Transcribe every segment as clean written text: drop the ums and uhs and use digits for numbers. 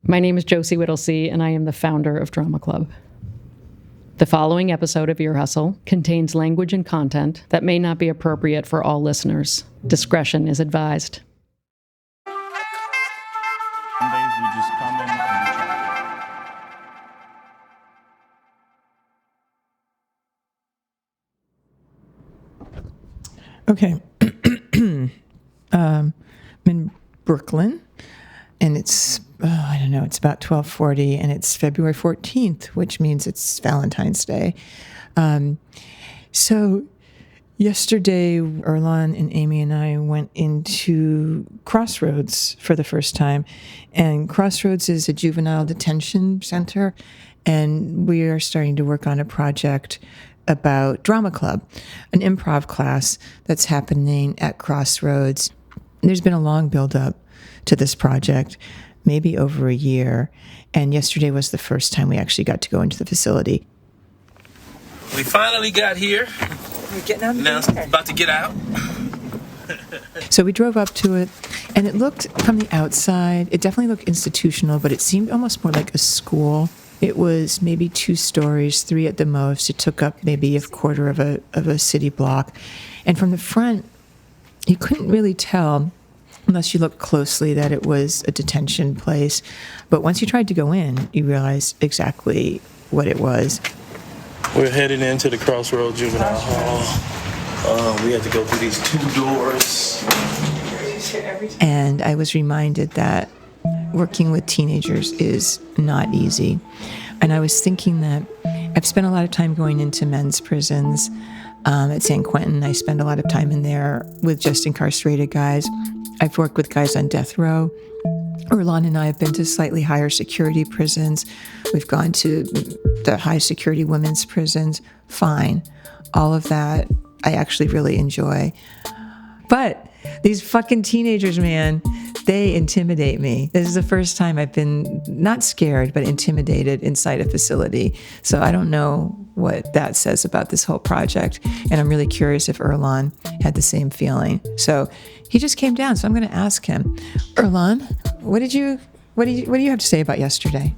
My name is Josie Whittlesey, and I am the founder of Drama Club. The following episode of Ear Hustle contains language and content that may not be appropriate for all listeners. Discretion is advised. Sundays we just come in and chat. Okay. I'm in Brooklyn, and it's, it's about 12:40, and it's February 14th, which means it's Valentine's Day. So yesterday, Earlonne and Amy and I went into Crossroads for the first time, and Crossroads is a juvenile detention center, and we are starting to work on a project about Drama Club, an improv class that's happening at Crossroads. There's been a long build-up to this project, maybe over a year, and yesterday was the first time we actually got to go into the facility. We finally got here. We're getting out. Now about to get out. So we drove up to it, and it looked from the outside, it definitely looked institutional, but it seemed almost more like a school. It was maybe 2 stories, 3 at the most. It took up maybe a quarter of a city block. And from the front, you couldn't really tell, unless you looked closely, that it was a detention place. But once you tried to go in, you realized exactly what it was. We're headed into the Crossroads Juvenile Hall. We had to go through these 2 doors. And I was reminded that working with teenagers is not easy. And I was thinking that I've spent a lot of time going into men's prisons. At San Quentin, I spend a lot of time in there with just incarcerated guys. I've worked with guys on death row. Earlonne and I have been to slightly higher security prisons. We've gone to the high security women's prisons. Fine. All of that I actually really enjoy. But these fucking teenagers, man, they intimidate me. This is the first time I've been not scared, but intimidated inside a facility. So I don't know what that says about this whole project. And I'm really curious if Earlonne had the same feeling. So he just came down, so I'm going to ask him. Earlonne, what do you have to say about yesterday?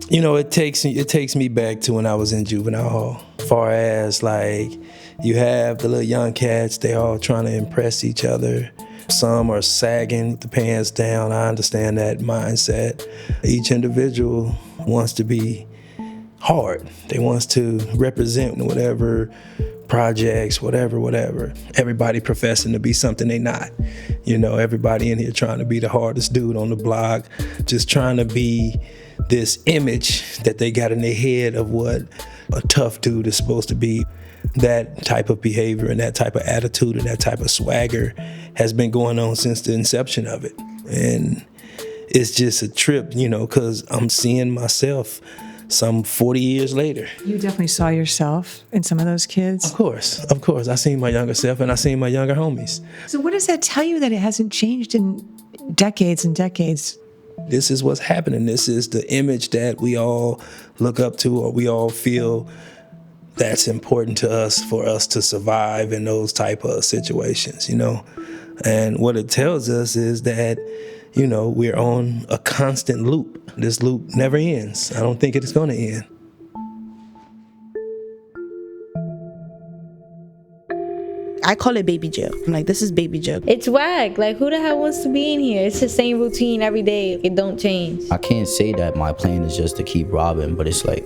You know, it takes me back to when I was in juvenile hall. As far as like, you have the little young cats, they all trying to impress each other. Some are sagging with the pants down. I understand that mindset. Each individual wants to be hard. They wants to represent whatever projects, whatever. Everybody professing to be something they not. You know, everybody in here trying to be the hardest dude on the block, just trying to be this image that they got in their head of what a tough dude is supposed to be. That type of behavior and that type of attitude and that type of swagger has been going on since the inception of it. And it's just a trip, you know, because I'm seeing myself some 40 years later. You definitely saw yourself in some of those kids? Of course. I seen my younger self and I seen my younger homies. So what does that tell you that it hasn't changed in decades and decades? This is what's happening. This is the image that we all look up to, or we all feel that's important to us for us to survive in those type of situations, you know. And what it tells us is that, you know, we're on a constant loop. This loop never ends. I don't think it is going to end. I call it baby jail. I'm like, this is baby jail. It's whack. Like, who the hell wants to be in here? It's the same routine every day. It don't change. I can't say that my plan is just to keep robbing, but it's like,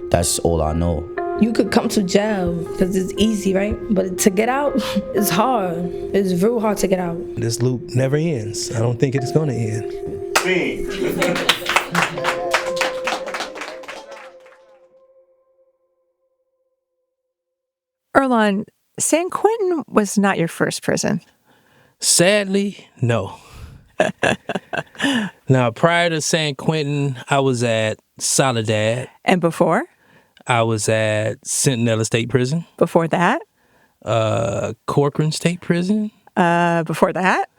that's all I know. You could come to jail because it's easy, right? But to get out, it's hard. It's real hard to get out. This loop never ends. I don't think it is going to end. Earlonne, San Quentin was not your first prison. Sadly, no. Now, prior to San Quentin, I was at Soledad. And before? I was at Centinela State Prison. Before that? Corcoran State Prison. Before that?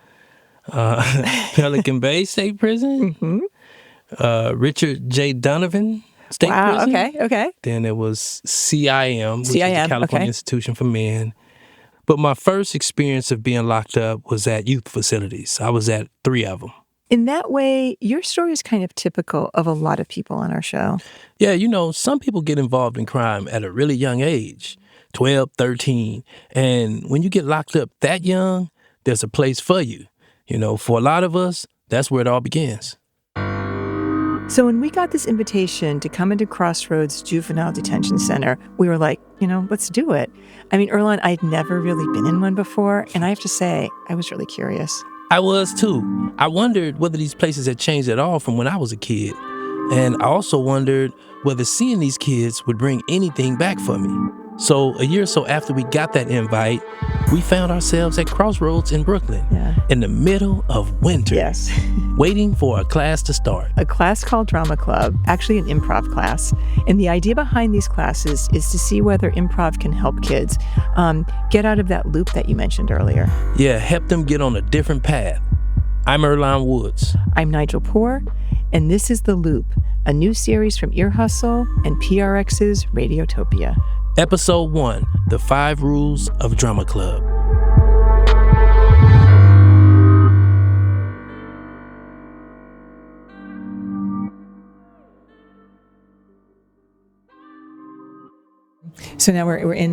Pelican Bay State Prison. Mm-hmm. Richard J. Donovan State Prison. Okay. Then it was CIM, which is the California Institution for Men. But my first experience of being locked up was at youth facilities. I was at 3 of them. In that way, your story is kind of typical of a lot of people on our show. Yeah, some people get involved in crime at a really young age, 12, 13. And when you get locked up that young, there's a place for you. For a lot of us, that's where it all begins. So when we got this invitation to come into Crossroads Juvenile Detention Center, we were like, let's do it. I mean, Earlonne, I'd never really been in one before, and I have to say, I was really curious. I was too. I wondered whether these places had changed at all from when I was a kid. And I also wondered whether seeing these kids would bring anything back for me. So a year or so after we got that invite, we found ourselves at Crossroads in Brooklyn, in the middle of winter. Yes. Waiting for a class to start. A class called Drama Club, actually an improv class. And the idea behind these classes is to see whether improv can help kids get out of that loop that you mentioned earlier. Yeah, help them get on a different path. I'm Earlonne Woods. I'm Nigel Poor, and this is The Loop, a new series from Ear Hustle and PRX's Radiotopia. Episode 1, The 5 Rules of Drama Club. So now we're in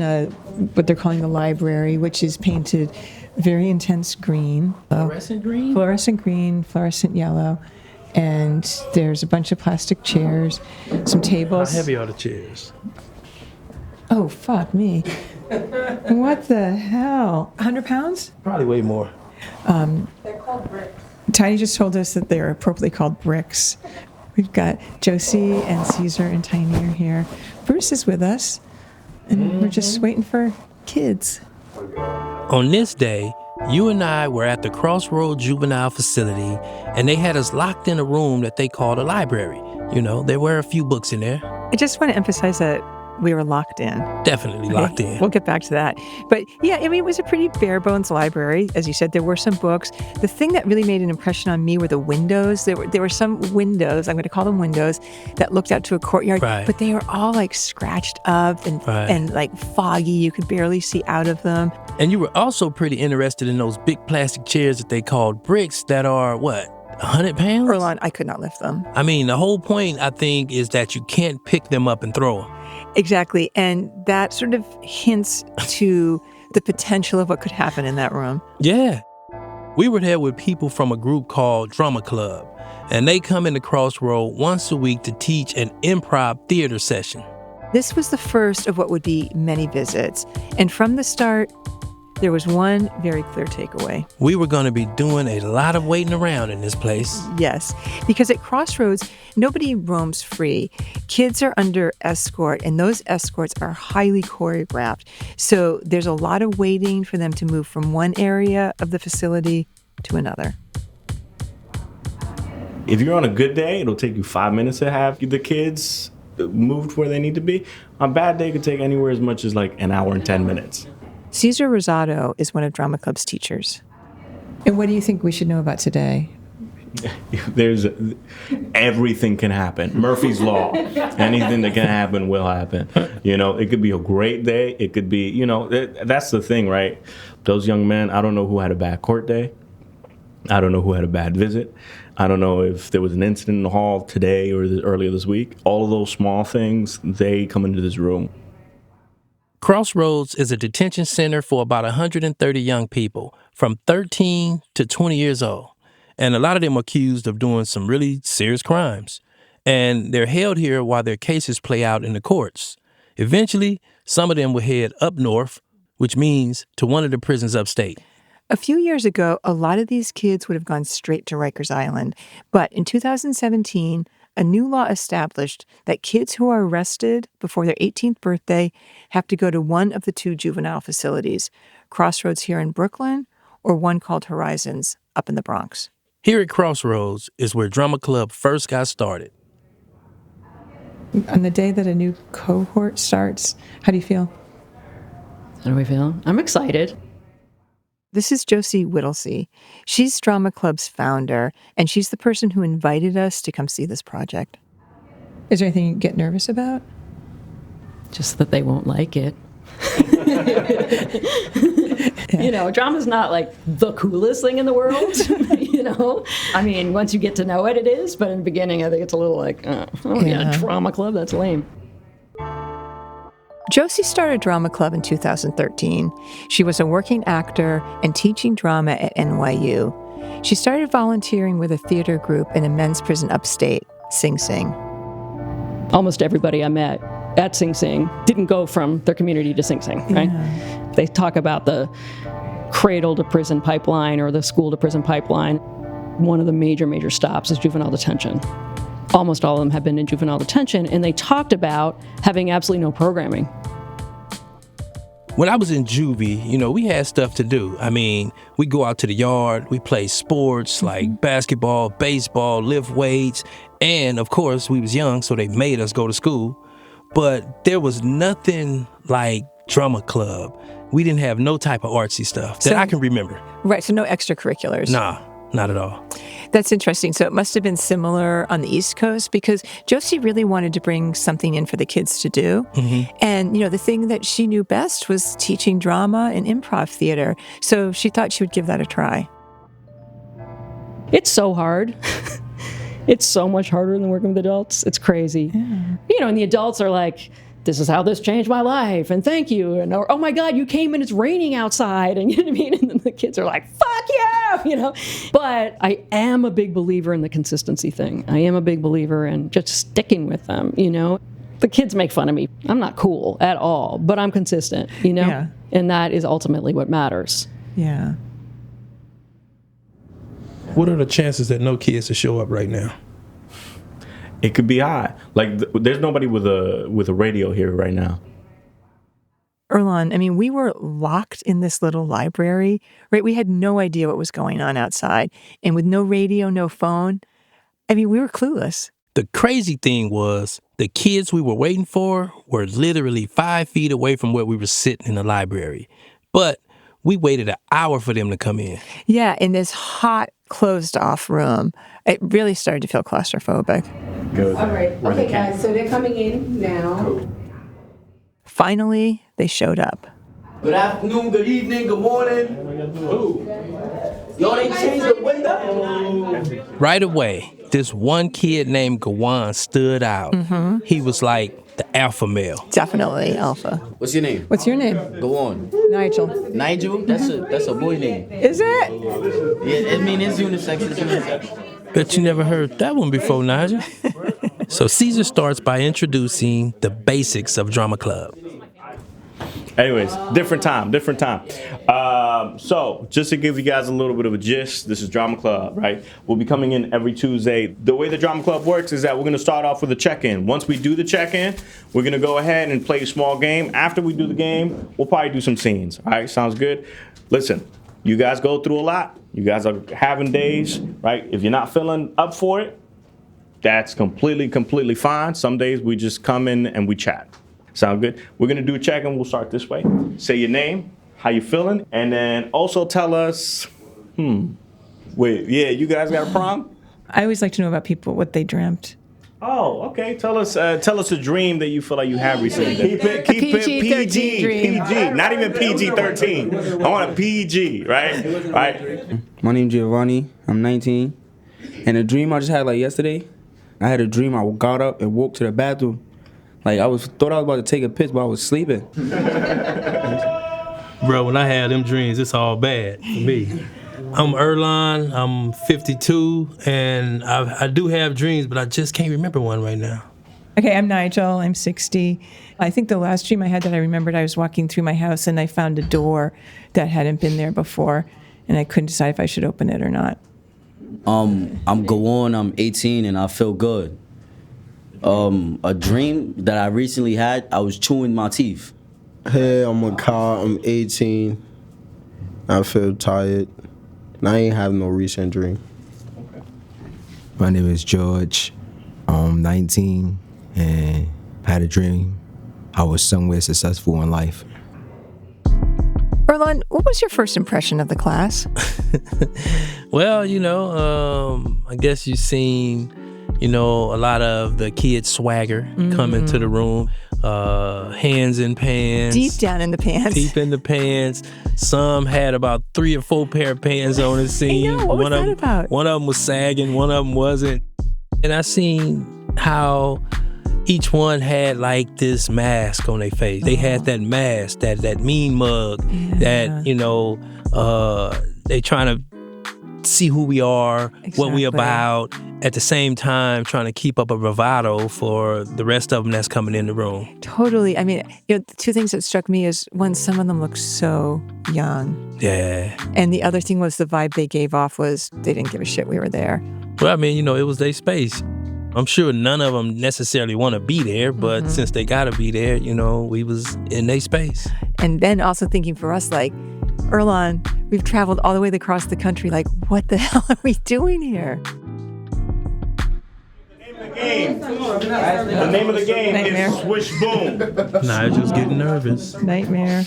what they're calling the library, which is painted very intense green. Fluorescent green? Fluorescent green, fluorescent yellow. And there's a bunch of plastic chairs, some tables. How heavy are the chairs? Oh, fuck me. What the hell? 100 pounds? Probably way more. They're called bricks. Tiny just told us that they're appropriately called bricks. We've got Josie and Caesar and Tiny are here. Bruce is with us, and we're just waiting for kids. On this day, you and I were at the Crossroads Juvenile Facility, and they had us locked in a room that they called a library. There were a few books in there. I just want to emphasize that we were locked in. Definitely locked in. We'll get back to that. But yeah, it was a pretty bare bones library. As you said, there were some books. The thing that really made an impression on me were the windows. There were some windows, I'm going to call them windows, that looked out to a courtyard. Right. But they were all like scratched up and like foggy. You could barely see out of them. And you were also pretty interested in those big plastic chairs that they called bricks that are, 100 pounds? Earlonne, I could not lift them. I mean, the whole point, I think, is that you can't pick them up and throw them. Exactly. And that sort of hints to the potential of what could happen in that room. Yeah. We were there with people from a group called Drama Club, and they come into Crossroad once a week to teach an improv theater session. This was the first of what would be many visits. And from the start, there was one very clear takeaway. We were going to be doing a lot of waiting around in this place. Yes, because at Crossroads, nobody roams free. Kids are under escort, and those escorts are highly choreographed. So there's a lot of waiting for them to move from one area of the facility to another. If you're on a good day, it'll take you 5 minutes to have the kids moved where they need to be. On a bad day, it could take anywhere as much as like an hour and 10 minutes. Cesar Rosado is one of Drama Club's teachers. And what do you think we should know about today? Everything can happen. Murphy's Law. Anything that can happen will happen. It could be a great day. It could be, that's the thing, right? Those young men, I don't know who had a bad court day. I don't know who had a bad visit. I don't know if there was an incident in the hall today or earlier this week. All of those small things, they come into this room. Crossroads is a detention center for about 130 young people from 13 to 20 years old. And a lot of them are accused of doing some really serious crimes. And they're held here while their cases play out in the courts. Eventually, some of them will head up north, which means to one of the prisons upstate. A few years ago, a lot of these kids would have gone straight to Rikers Island. But in 2017, a new law established that kids who are arrested before their 18th birthday have to go to one of the two juvenile facilities, Crossroads here in Brooklyn or one called Horizons up in the Bronx. Here at Crossroads is where Drama Club first got started. On the day that a new cohort starts, how do you feel? How do we feel? I'm excited. This is Josie Whittlesey. She's Drama Club's founder, and she's the person who invited us to come see this project. Is there anything you get nervous about? Just that they won't like it. You know, drama's not like the coolest thing in the world, you know? I mean, once you get to know it, it is, but in the beginning, I think it's a little like, I want to be in a drama club, that's lame. Josie started Drama Club in 2013. She was a working actor and teaching drama at NYU. She started volunteering with a theater group in a men's prison upstate, Sing Sing. Almost everybody I met at Sing Sing didn't go from their community to Sing Sing, right? Yeah. They talk about the cradle to prison pipeline or the school to prison pipeline. One of the major stops is juvenile detention. Almost all of them have been in juvenile detention, and they talked about having absolutely no programming. When I was in juvie, you know, we had stuff to do. I mean, we go out to the yard, we play sports like basketball, baseball, lift weights, and of course, we was young, so they made us go to school. But there was nothing like drama club. We didn't have no type of artsy stuff that I can remember. Right, so no extracurriculars. Nah, not at all. That's interesting. So it must have been similar on the East Coast because Josie really wanted to bring something in for the kids to do. Mm-hmm. And, you know, the thing that she knew best was teaching drama and improv theater. So she thought she would give that a try. It's so hard. It's so much harder than working with adults. It's crazy. Yeah. You know, and the adults are like, this is how this changed my life, and thank you, and or, oh my God, you came and it's raining outside, and you know what I mean? And then the kids are like, fuck yeah, you know? But I am a big believer in the consistency thing. I am a big believer in just sticking with them, you know? The kids make fun of me. I'm not cool at all, but I'm consistent, you know? Yeah. And that is ultimately what matters. Yeah. What are the chances that no kids will show up right now? It could be high. Like, there's nobody with a radio here right now. Earlonne, I mean, we were locked in this little library, right? We had no idea what was going on outside. And with no radio, no phone, I mean, we were clueless. The crazy thing was the kids we were waiting for were literally 5 feet away from where we were sitting in the library. But we waited an hour for them to come in. Yeah, in this hot, closed-off room. It really started to feel claustrophobic. Good. All right. Okay, guys, so they're coming in now. Cool. Finally, they showed up. Good afternoon, good evening, good morning. Y'all, they changed the window? Right away, this one kid named Gawan stood out. Mm-hmm. He was like the alpha male. Definitely alpha. What's your name? What's your name? Go on. Nigel. Nigel? That's a boy name. Is it? Yeah, I mean, it's unisex. Bet you never heard that one before, Nigel. So Caesar starts by introducing the basics of Drama Club. Anyways, different time. So just to give you guys a little bit of a gist, this is Drama Club, right? We'll be coming in every Tuesday. The way the Drama Club works is that we're going to start off with a check-in. Once we do the check-in, we're going to go ahead and play a small game. After we do the game, we'll probably do some scenes. All right, sounds good? Listen, you guys go through a lot. You guys are having days, right? If you're not feeling up for it, that's completely fine. Some days we just come in and we chat. Sound good? We're going to do a check-in. We'll start this way. Say your name, how you feeling, and then also tell us, wait, yeah, you guys got a prom? I always like to know about people, what they dreamt. Oh, okay. Tell us a dream that you feel like you have recently. Keep it PG. Not even PG-13. I want a PG, right? My name's Giovanni. I'm 19. And a dream I just had like yesterday, I had a dream I got up and walked to the bathroom. Like thought I was about to take a piss, but I was sleeping. Bro, when I have them dreams, it's all bad for me. I'm Earlonne, I'm 52, and I do have dreams, but I just can't remember one right now. Okay, I'm Nigel, I'm 60. I think the last dream I had that I remembered, I was walking through my house and I found a door that hadn't been there before, and I couldn't decide if I should open it or not. I'm Gawon, I'm 18, and I feel good. A dream that I recently had, I was chewing my teeth. Hey, I'm Makar, I'm 18. I feel tired. And I ain't have no recent dream. Okay. My name is George. I'm 19 and had a dream. I was somewhere successful in life. Earlonne, what was your first impression of the class? Well, I guess you've seen You know, a lot of the kids' swagger come into the room. Hands in pants. Deep down in the pants. Deep in the pants. Some had about 3 or 4 pair of pants on the scene. I know, what was that about? One of them was sagging, one of them wasn't. And I seen how each one had like this mask on their face. They had that mask, that mean mug, that, you know, they trying to see who we are, what we about, at the same time trying to keep up a bravado for the rest of them that's coming in the room. Totally. I mean, you know, the 2 things that struck me is, one, some of them look so young. Yeah. And the other thing was the vibe they gave off was they didn't give a shit we were there. Well, I mean, you know, it was their space. I'm sure none of them necessarily want to be there, but since they got to be there, you know, we was in their space. And then also thinking for us, like, Earlonne, we've traveled all the way across the country. Like, what the hell are we doing here? The name of the game Nightmare. is Swish Boom. Nigel's getting nervous. Nightmare.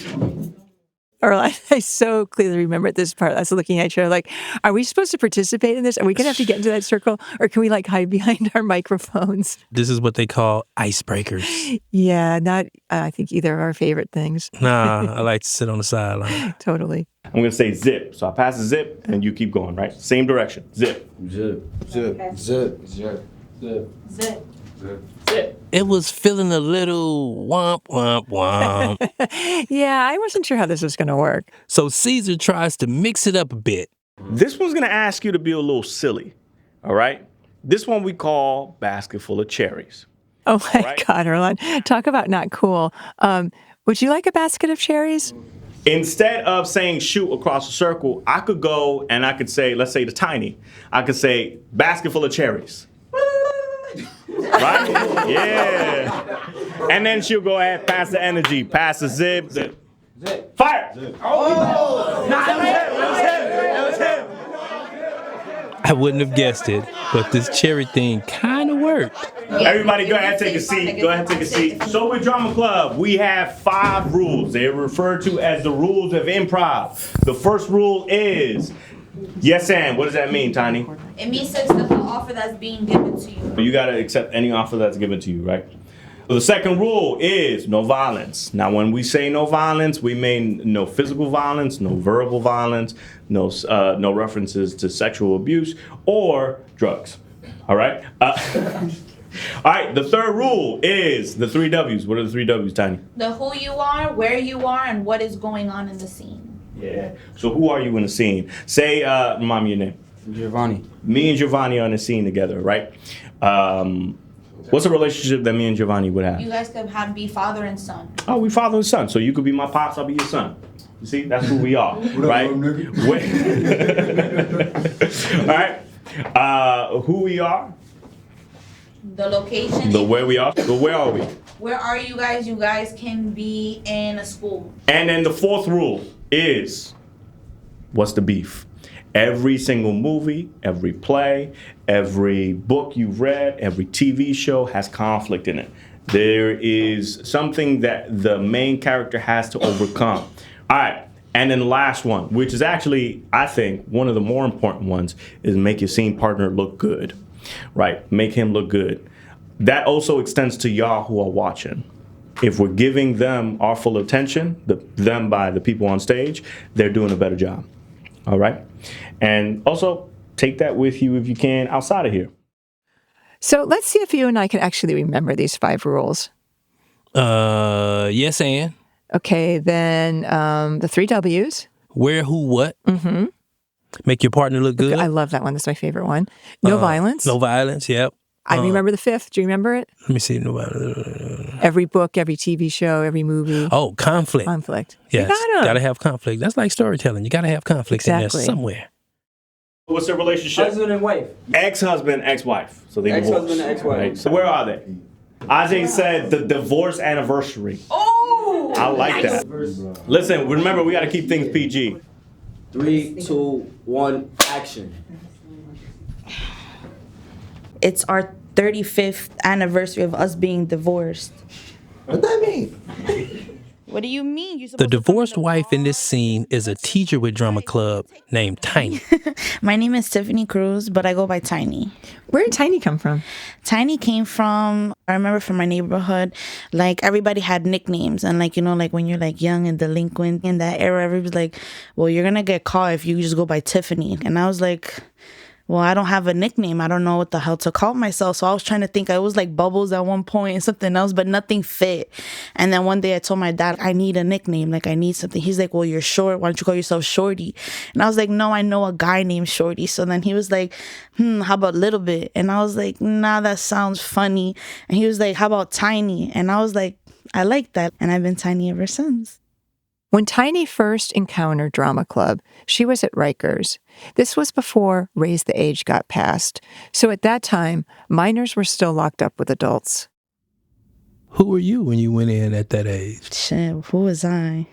Earlonne, I so clearly remember this part. I was looking at you like, are we supposed to participate in this? Are we going to have to get into that circle? Or can we like hide behind our microphones? This is what they call icebreakers. Yeah, not, I think, either of our favorite things. Nah, I like to sit on the sideline. Totally. I'm going to say zip. So I pass the zip and you keep going, right? Same direction. Zip. Zip. Zip. Zip. Zip. Zip. Zip. Zip. It was feeling a little womp, womp, womp. Yeah, I wasn't sure how this was going to work. So Caesar tries to mix it up a bit. This one's going to ask you to be a little silly, all right? This one we call Basket Full of Cherries. Oh my Right. God, Earlonne. Talk about not cool. Would you like a basket of cherries? Instead of saying shoot across a circle, I could go and I could say, let's say the tiny. I could say basket full of cherries. Right? Yeah. And then she'll go ahead, pass the energy, pass the zip. Fire! Oh! Nah, that was him. I wouldn't have guessed it, but this cherry thing kind of worked. Everybody go ahead, take a seat. Go ahead, take a seat. So with Drama Club, we have 5 rules. They're referred to as the rules of improv. The first rule is, yes and. What does that mean, Tiny? It means it's the offer that's being given to you. You gotta accept any offer that's given to you, right? The second rule is no violence. Now, when we say no violence, we mean no physical violence, no verbal violence, no references to sexual abuse or drugs. All right? All right, the third rule is the 3 W's. What are the 3 W's, Tiny? The who you are, where you are, and what is going on in the scene. Yeah. So who are you in the scene? Say, remind me your name. Giovanni. Me and Giovanni are in the scene together, right? What's a relationship that me and Giovanni would have? You guys could be father and son. Oh, we father and son. So you could be my pops, I'll be your son. You see, that's who we are, right? All right. Who we are? The location. The where we are. So where are we? Where are you guys? You guys can be in a school. And then the fourth rule is, what's the beef? Every single movie, every play, every book you've read, every TV show has conflict in it. There is something that the main character has to overcome. All right, and then the last one, which is actually, I think, one of the more important ones, is make your scene partner look good, right? Make him look good. That also extends to y'all who are watching. If we're giving them our full attention, them by the people on stage, they're doing a better job. All right? And also, take that with you if you can outside of here. So let's see if you and I can actually remember these 5 rules. Yes and. Okay, then the 3 W's. Where, who, what. Mm-hmm. Make your partner look good. I love that one. That's my favorite one. No violence. No violence, yep. I remember the 5th. Do you remember it? Let me see. No violence. Every book, every TV show, every movie. Oh, conflict. Conflict. Yes, gotta have conflict. That's like storytelling. You gotta have conflicts in there somewhere. What's their relationship? Husband and wife. Ex-husband, ex-wife. So they divorced. Ex-husband and ex-wife. Right? So where are they? Ajay said the divorce anniversary. Oh! I like that. Listen, remember, we gotta keep things PG. 3, 2, 1, action. It's our 35th anniversary of us being divorced. What that mean? What do you mean? The divorced wife in this scene is a teacher with drama club named Tiny. My name is Tiffany Cruz, but I go by Tiny. Where did Tiny come from? Tiny came from, I remember from my neighborhood, like everybody had nicknames. And like, you know, like when you're like young and delinquent in that era, everybody's like, well, you're going to get caught if you just go by Tiffany. And I was like, well, I don't have a nickname. I don't know what the hell to call myself. So I was trying to think. I was like Bubbles at one point and something else, but nothing fit. And then one day I told my dad, I need a nickname. Like, I need something. He's like, well, you're short. Why don't you call yourself Shorty? And I was like, no, I know a guy named Shorty. So then he was like, how about Little Bit? And I was like, nah, that sounds funny. And he was like, how about Tiny? And I was like, I like that. And I've been Tiny ever since. When Tiny first encountered drama club, she was at Rikers. This was before Raise the Age got passed. So at that time, minors were still locked up with adults. Who were you when you went in at that age? Shit, who was I?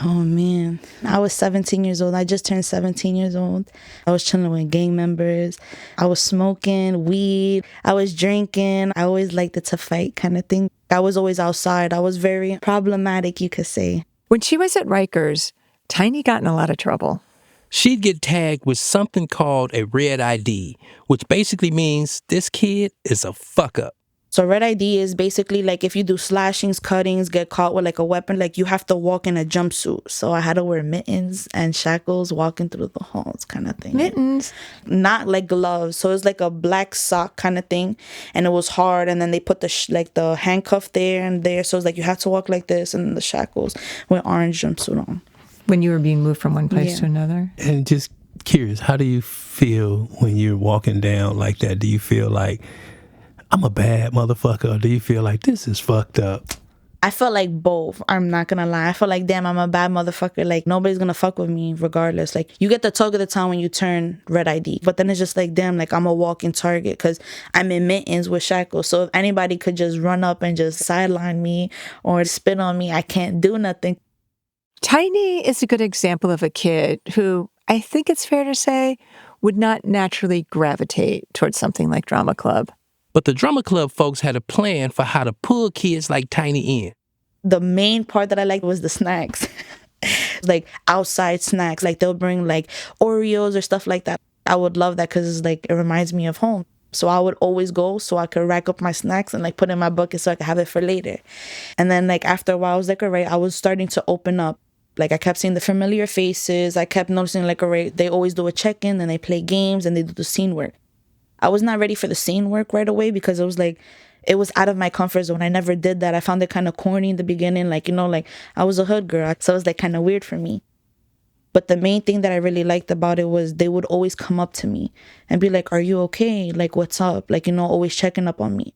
Oh, man. I was 17 years old. I just turned 17 years old. I was chilling with gang members. I was smoking weed. I was drinking. I always liked it to fight kind of thing. I was always outside. I was very problematic, you could say. When she was at Rikers, Tiny got in a lot of trouble. She'd get tagged with something called a red ID, which basically means this kid is a fuck up. So red ID is basically like if you do slashings, cuttings, get caught with like a weapon, like you have to walk in a jumpsuit. So I had to wear mittens and shackles walking through the halls kind of thing. Mittens? Not like gloves. So it's like a black sock kind of thing. And it was hard. And then they put the handcuff there and there. So it's like you have to walk like this and the shackles with orange jumpsuit on. When you were being moved from one place to another? And just curious, how do you feel when you're walking down like that? Do you feel like, I'm a bad motherfucker, or do you feel like this is fucked up? I felt like both. I'm not gonna lie. I felt like, damn, I'm a bad motherfucker. Like, nobody's gonna fuck with me regardless. Like, you get the talk of the town when you turn red ID. But then it's just like, damn, like, I'm a walking target because I'm in mittens with shackles. So if anybody could just run up and just sideline me or spit on me, I can't do nothing. Tiny is a good example of a kid who, I think it's fair to say, would not naturally gravitate towards something like drama club. But the drama club folks had a plan for how to pull kids like Tiny in. The main part that I liked was the snacks. Like outside snacks. Like they'll bring like Oreos or stuff like that. I would love that because it's like it reminds me of home. So I would always go so I could rack up my snacks and like put in my bucket so I could have it for later. And then like after a while I was like, all right, I was starting to open up. Like I kept seeing the familiar faces. I kept noticing like, all right, they always do a check-in and they play games and they do the scene work. I was not ready for the scene work right away because it was like, it was out of my comfort zone. I never did that. I found it kind of corny in the beginning. Like, you know, like I was a hood girl. So it was like kind of weird for me. But the main thing that I really liked about it was they would always come up to me and be like, are you okay? Like, what's up? Like, you know, always checking up on me.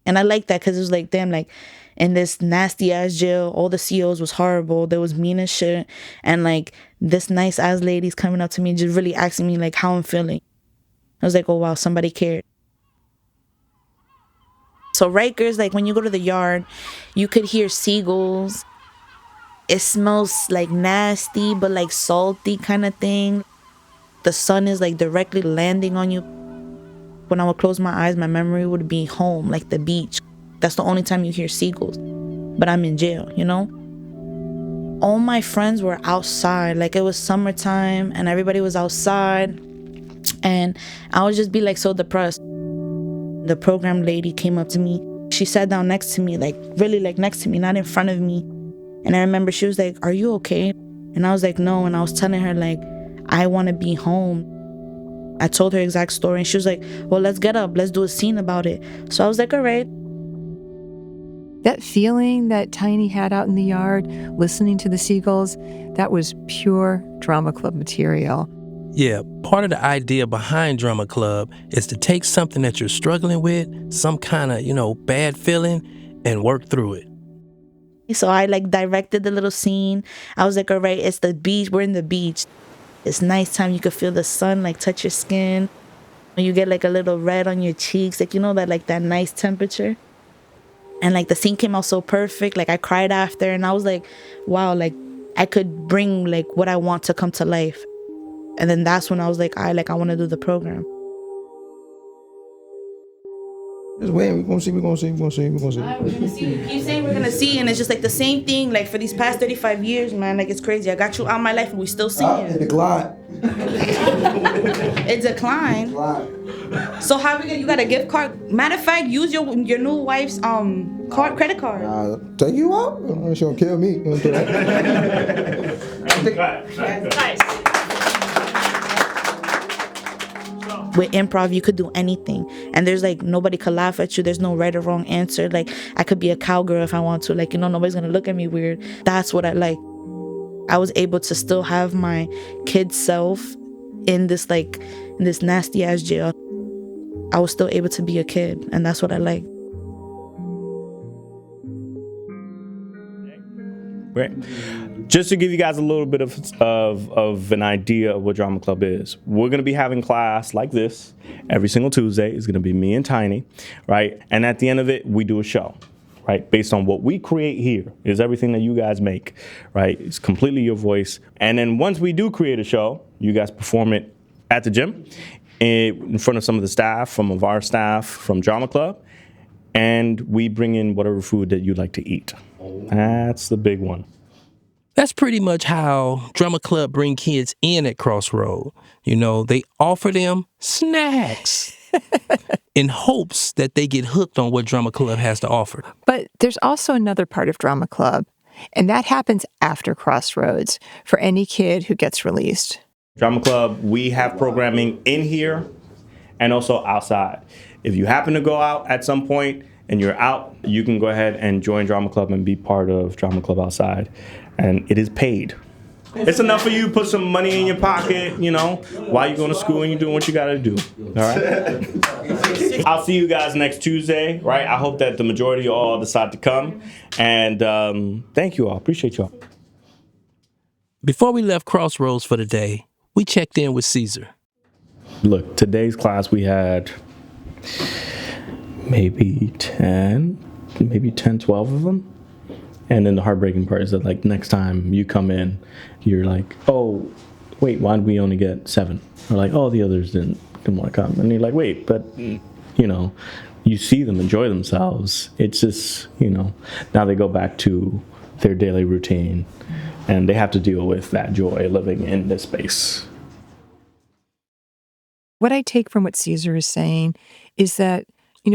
And I liked that because it was like, damn, like in this nasty ass jail, all the COs was horrible. They was mean as shit. And like this nice ass lady's coming up to me, just really asking me like how I'm feeling. I was like, oh, wow, somebody cared. So Rikers, like when you go to the yard, you could hear seagulls. It smells like nasty, but like salty kind of thing. The sun is like directly landing on you. When I would close my eyes, my memory would be home, like the beach. That's the only time you hear seagulls. But I'm in jail, you know? All my friends were outside. Like it was summertime and everybody was outside. And I would just be like so depressed. The program lady came up to me. She sat down next to me, like really like next to me, not in front of me. And I remember she was like, are you okay? And I was like, no. And I was telling her like, I want to be home. I told her exact story. And she was like, well, let's get up. Let's do a scene about it. So I was like, all right. That feeling that Tiny had out in the yard, listening to the seagulls, that was pure drama club material. Yeah, part of the idea behind drama club is to take something that you're struggling with, some kind of, you know, bad feeling, and work through it. So I like directed the little scene. I was like, all right, it's the beach. We're in the beach. It's nighttime. You could feel the sun like touch your skin. You get like a little red on your cheeks. Like, you know, that like that nice temperature. And like the scene came out so perfect. Like I cried after and I was like, wow, like I could bring like what I want to come to life. And then that's when I was like, I want to do the program. Just wait. We're gonna see. We're gonna see. Keep saying we're gonna see, and it's just like the same thing. Like for these past 35 years, man, like it's crazy. I got you out of my life, and we still seeing It declined. It declined. So how we gonna? You got a gift card? Matter of fact, use your new wife's credit card. Take you out? She gonna kill me. Gonna do that. Nice. With improv, you could do anything, and there's like nobody could laugh at you. There's no right or wrong answer. Like I could be a cowgirl if I want to. Like nobody's gonna look at me weird. That's what I like. I was able to still have my kid self in this nasty ass jail. I was still able to be a kid, and that's what I like. Right. Just to give you guys a little bit of an idea of what Drama Club is, we're going to be having class like this every single Tuesday. It's going to be me and Tiny, right? And at the end of it, we do a show, right? Based on what we create here is everything that you guys make, right? It's completely your voice. And then once we do create a show, you guys perform it at the gym in front of some of the staff, from our staff from Drama Club, and we bring in whatever food that you like to eat. That's the big one. That's pretty much how Drama Club bring kids in at Crossroads. They offer them snacks in hopes that they get hooked on what Drama Club has to offer. But there's also another part of Drama Club, and that happens after Crossroads for any kid who gets released. Drama Club, we have programming in here and also outside. If you happen to go out at some point and you're out, you can go ahead and join Drama Club and be part of Drama Club outside. And it is paid. It's enough for you to put some money in your pocket, while you're going to school and you're doing what you got to do. All right? I'll see you guys next Tuesday, right? I hope that the majority of all decide to come. And thank you all. Appreciate you all. Before we left Crossroads for the day, we checked in with Caesar. Look, today's class we had maybe 12 of them. And then the heartbreaking part is that, like, next time you come in, you're like, oh, wait, why did we only get 7? Or like, oh, the others didn't want to come. And you're like, wait, but, you see them enjoy themselves. It's just, now they go back to their daily routine. And they have to deal with that joy living in this space. What I take from what Caesar is saying is that,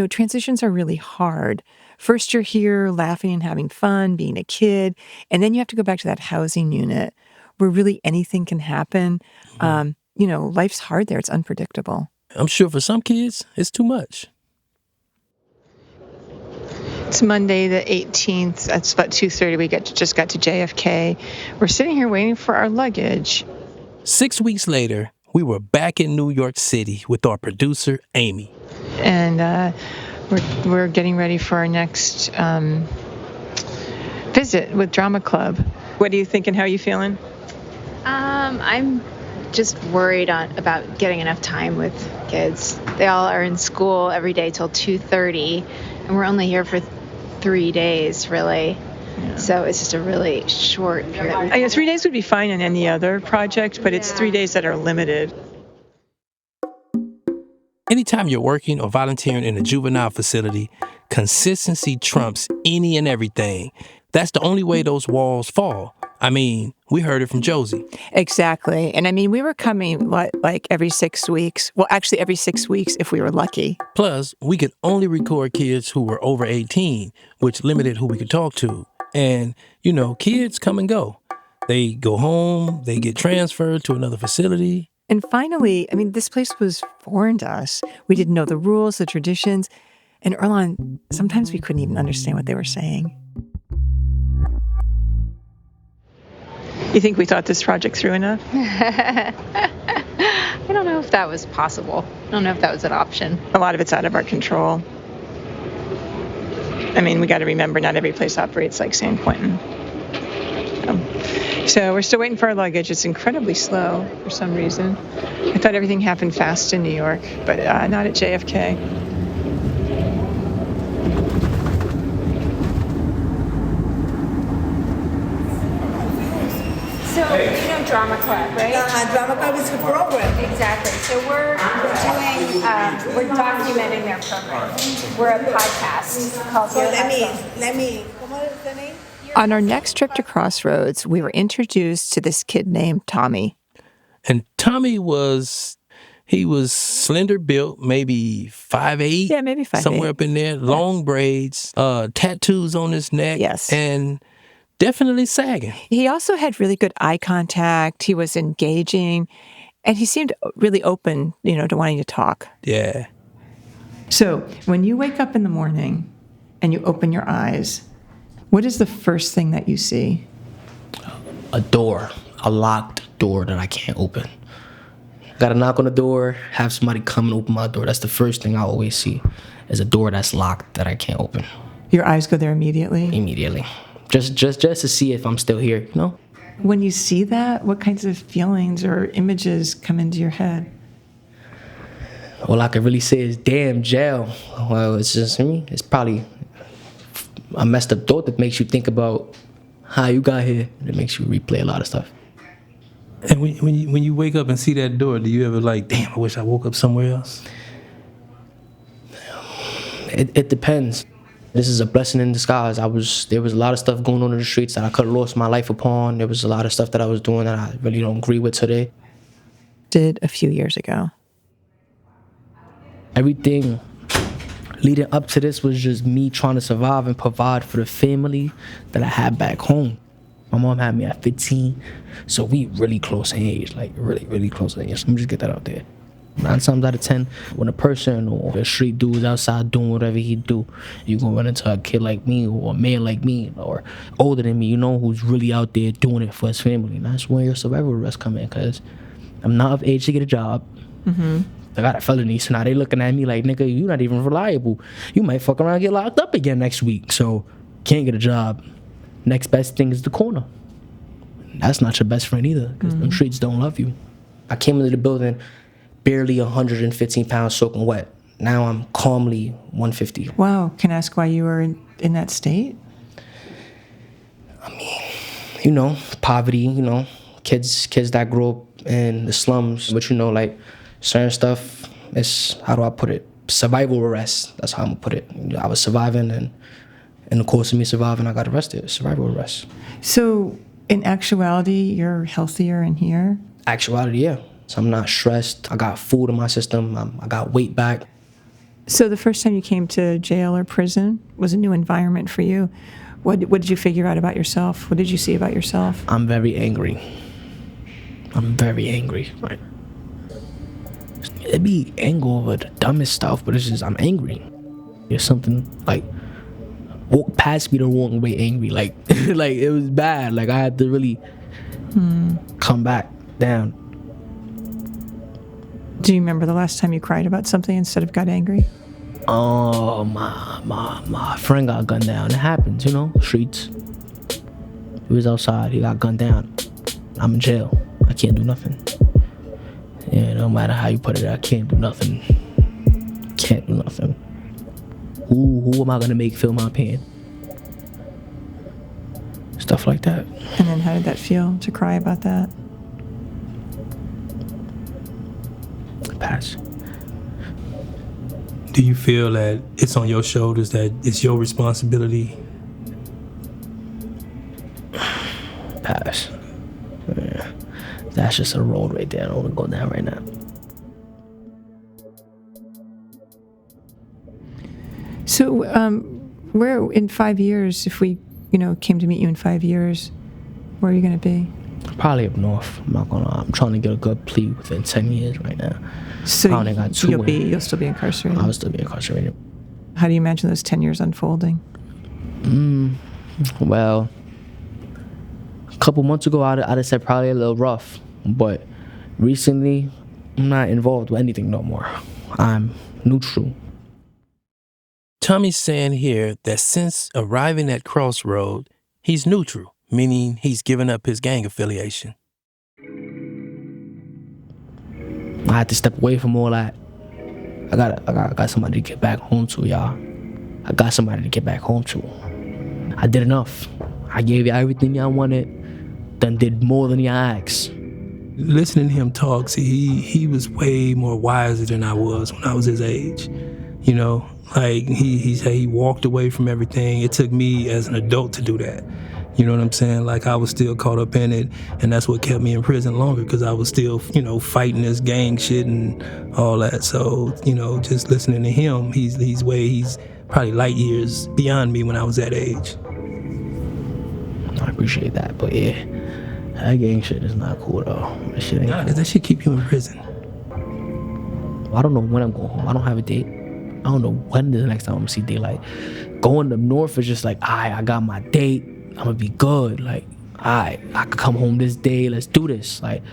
transitions are really hard. First, you're here laughing and having fun, being a kid, and then you have to go back to that housing unit where really anything can happen. Life's hard there. It's unpredictable. I'm sure for some kids, it's too much. It's Monday the 18th. It's about 2:30. We just got to JFK. We're sitting here waiting for our luggage. 6 weeks later, we were back in New York City with our producer, Amy. And we're getting ready for our next visit with Drama Club. What are you thinking? How are you feeling? I'm just worried about getting enough time with kids. They all are in school every day till 2:30, and we're only here for 3 days, really. Yeah. So it's just a really short period. 3 days would be fine in any other project, but it's 3 days that are limited. Anytime you're working or volunteering in a juvenile facility, consistency trumps any and everything. That's the only way those walls fall. We heard it from Josie. Exactly. And we were coming like every 6 weeks. Well, actually every 6 weeks if we were lucky. Plus, we could only record kids who were over 18, which limited who we could talk to. And, kids come and go. They go home, they get transferred to another facility. And finally, this place was foreign to us. We didn't know the rules, the traditions. And Earlonne, sometimes we couldn't even understand what they were saying. You think we thought this project through enough? I don't know if that was possible. I don't know if that was an option. A lot of it's out of our control. We got to remember not every place operates like San Quentin. So we're still waiting for our luggage. It's incredibly slow for some reason. I thought everything happened fast in New York, but not at JFK. So, you know Drama Club, right? Drama Club is a program. Exactly. So we're documenting their program. We're a podcast called So let me, what is the name? On our next trip to Crossroads, we were introduced to this kid named Tommy. And Tommy was slender built, maybe 5'8". Yeah, maybe 5'8". Somewhere up in there. Long braids, tattoos on his neck. Yes. And definitely sagging. He also had really good eye contact. He was engaging. And he seemed really open, to wanting to talk. Yeah. So when you wake up in the morning and you open your eyes, what is the first thing that you see? A door, a locked door that I can't open. Got to knock on the door, have somebody come and open my door. That's the first thing I always see, is a door that's locked that I can't open. Your eyes go there immediately? Immediately. Just to see if I'm still here, When you see that, what kinds of feelings or images come into your head? All I can really say is, damn, jail. Well, it's just me. It's probably a messed up thought that makes you think about how you got here. It makes you replay a lot of stuff. And when you wake up and see that door, do you ever damn, I wish I woke up somewhere else? It depends. This is a blessing in disguise. There was a lot of stuff going on in the streets that I could have lost my life upon. There was a lot of stuff that I was doing that I really don't agree with today. Did a few years ago. Everything leading up to this was just me trying to survive and provide for the family that I had back home. My mom had me at 15, so we really close in age, really, really close in age. Let me just get that out there. 9 times out of 10, when a person or a street dude is outside doing whatever he do, you gonna run into a kid like me or a man like me or older than me, who's really out there doing it for his family. And that's when your survival arrest come in, because I'm not of age to get a job. Mm-hmm. I got a felony, so now they looking at me like, nigga, you not even reliable. You might fuck around and get locked up again next week, so can't get a job. Next best thing is the corner. That's not your best friend either, because them streets don't love you. I came into the building barely 115 pounds soaking wet. Now I'm calmly 150. Wow. Can I ask why you were in that state? I mean, poverty, kids that grow up in the slums. But, certain stuff is, how do I put it? Survival arrest. That's how I'm going to put it. I was surviving, and in the course of me surviving, I got arrested. Survival arrest. So, in actuality, you're healthier in here? Actuality, yeah. So I'm not stressed. I got food in my system. I got weight back. So the first time you came to jail or prison was a new environment for you. What did you figure out about yourself? What did you see about yourself? I'm very angry. Right? It'd be anger over the dumbest stuff, but it's just I'm angry. There's something walk past me the wrong way angry. It was bad. I had to really come back down. Do you remember the last time you cried about something instead of got angry? Oh, my friend got gunned down. It happens, streets. He was outside. He got gunned down. I'm in jail. I can't do nothing. Yeah, no matter how you put it, I can't do nothing. Can't do nothing. Who am I gonna make feel my pain? Stuff like that. And then how did that feel to cry about that? Pass. Do you feel that it's on your shoulders, that it's your responsibility? Pass. Yeah. That's just a road right there. I don't want to go down right now. So, where in 5 years, if we, came to meet you in 5 years, where are you going to be? Probably up north. I'm trying to get a good plea within 10 years right now. So I only got 2. you'll still be incarcerated? I will still be incarcerated. How do you imagine those 10 years unfolding? Well, a couple months ago, I'd have said probably a little rough. But recently, I'm not involved with anything no more. I'm neutral. Tommy's saying here that since arriving at Crossroads, he's neutral, meaning he's given up his gang affiliation. I had to step away from all that. I got somebody to get back home to, y'all. I got somebody to get back home to. I did enough. I gave you everything y'all wanted. done did more than you asked. Listening to him talk, see, he was way more wiser than I was when I was his age. You know, like he said he walked away from everything. It took me as an adult to do that. You know what I'm saying? Like I was still caught up in it, and that's what kept me in prison longer, because I was still, you know, fighting this gang shit and all that. So, you know, just listening to him, he's probably light years beyond me when I was that age. I appreciate that, but yeah, that gang shit is not cool though. That shit ain't. Nah, that shit keep you in prison. I don't know when I'm going home. I don't have a date. I don't know when the next time I'm gonna see daylight. Going up north is just like, I got my date. I'm gonna be good. Like, I could come home this day. Let's do this. Like,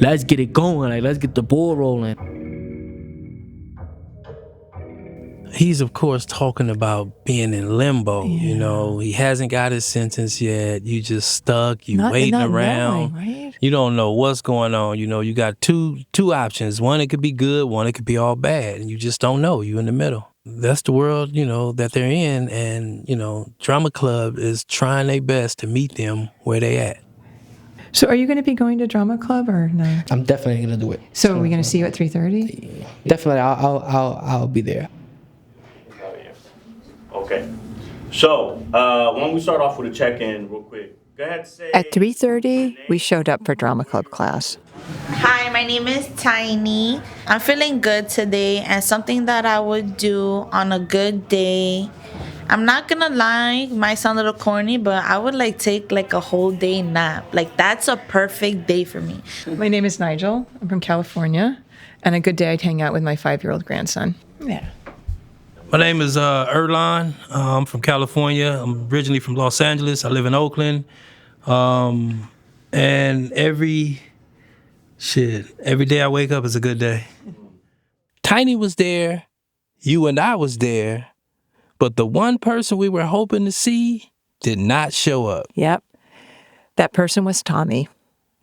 let's get it going. Like, let's get the ball rolling. He's, of course, talking about being in limbo. Yeah. You know, he hasn't got his sentence yet. You just stuck. You waiting around. Knowing, right? You don't know what's going on. You know, you got two options. One, it could be good. One, it could be all bad. And you just don't know. You in the middle. That's the world, you know, that they're in. And, you know, Drama Club is trying their best to meet them where they at. So are you going to be going to Drama Club or no? I'm definitely going to do it. So are we going to see you at 3:30? Definitely. I'll be there. Okay. So, why don't we start off with a check-in real quick? Go ahead, say... At 3:30, we showed up for Drama Club class. Hi, my name is Tiny. I'm feeling good today, and something that I would do on a good day, I'm not gonna lie, it might sound a little corny, but I would take a whole day nap. Like, that's a perfect day for me. My name is Nigel. I'm from California, and a good day I'd hang out with my 5-year-old grandson. Yeah. My name is Earlonne. I'm from California. I'm originally from Los Angeles. I live in Oakland. And every day I wake up is a good day. Tiny was there. You and I was there. But the one person we were hoping to see did not show up. Yep. That person was Tommy.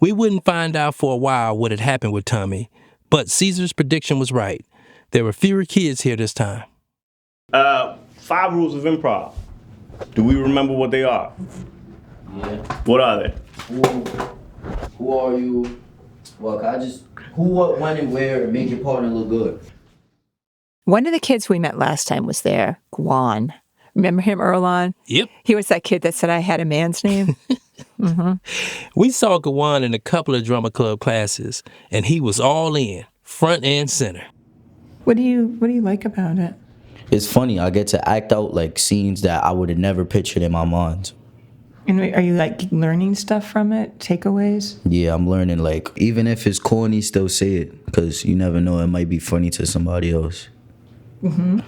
We wouldn't find out for a while what had happened with Tommy, but Caesar's prediction was right. There were fewer kids here this time. 5 rules of improv. Do we remember what they are? Yeah. What are they? Who are you? Well, who, what, when, and where, and make your partner look good. One of the kids we met last time was there, Guan. Remember him, Earlonne? Yep. He was that kid that said I had a man's name. Mm-hmm. We saw Guan in a couple of Drama Club classes, and he was all in, front and center. What do you like about it? It's funny. I get to act out scenes that I would have never pictured in my mind. And are you learning stuff from it? Takeaways? Yeah, I'm learning even if it's corny, still say it, because you never know, it might be funny to somebody else. Mm-hmm.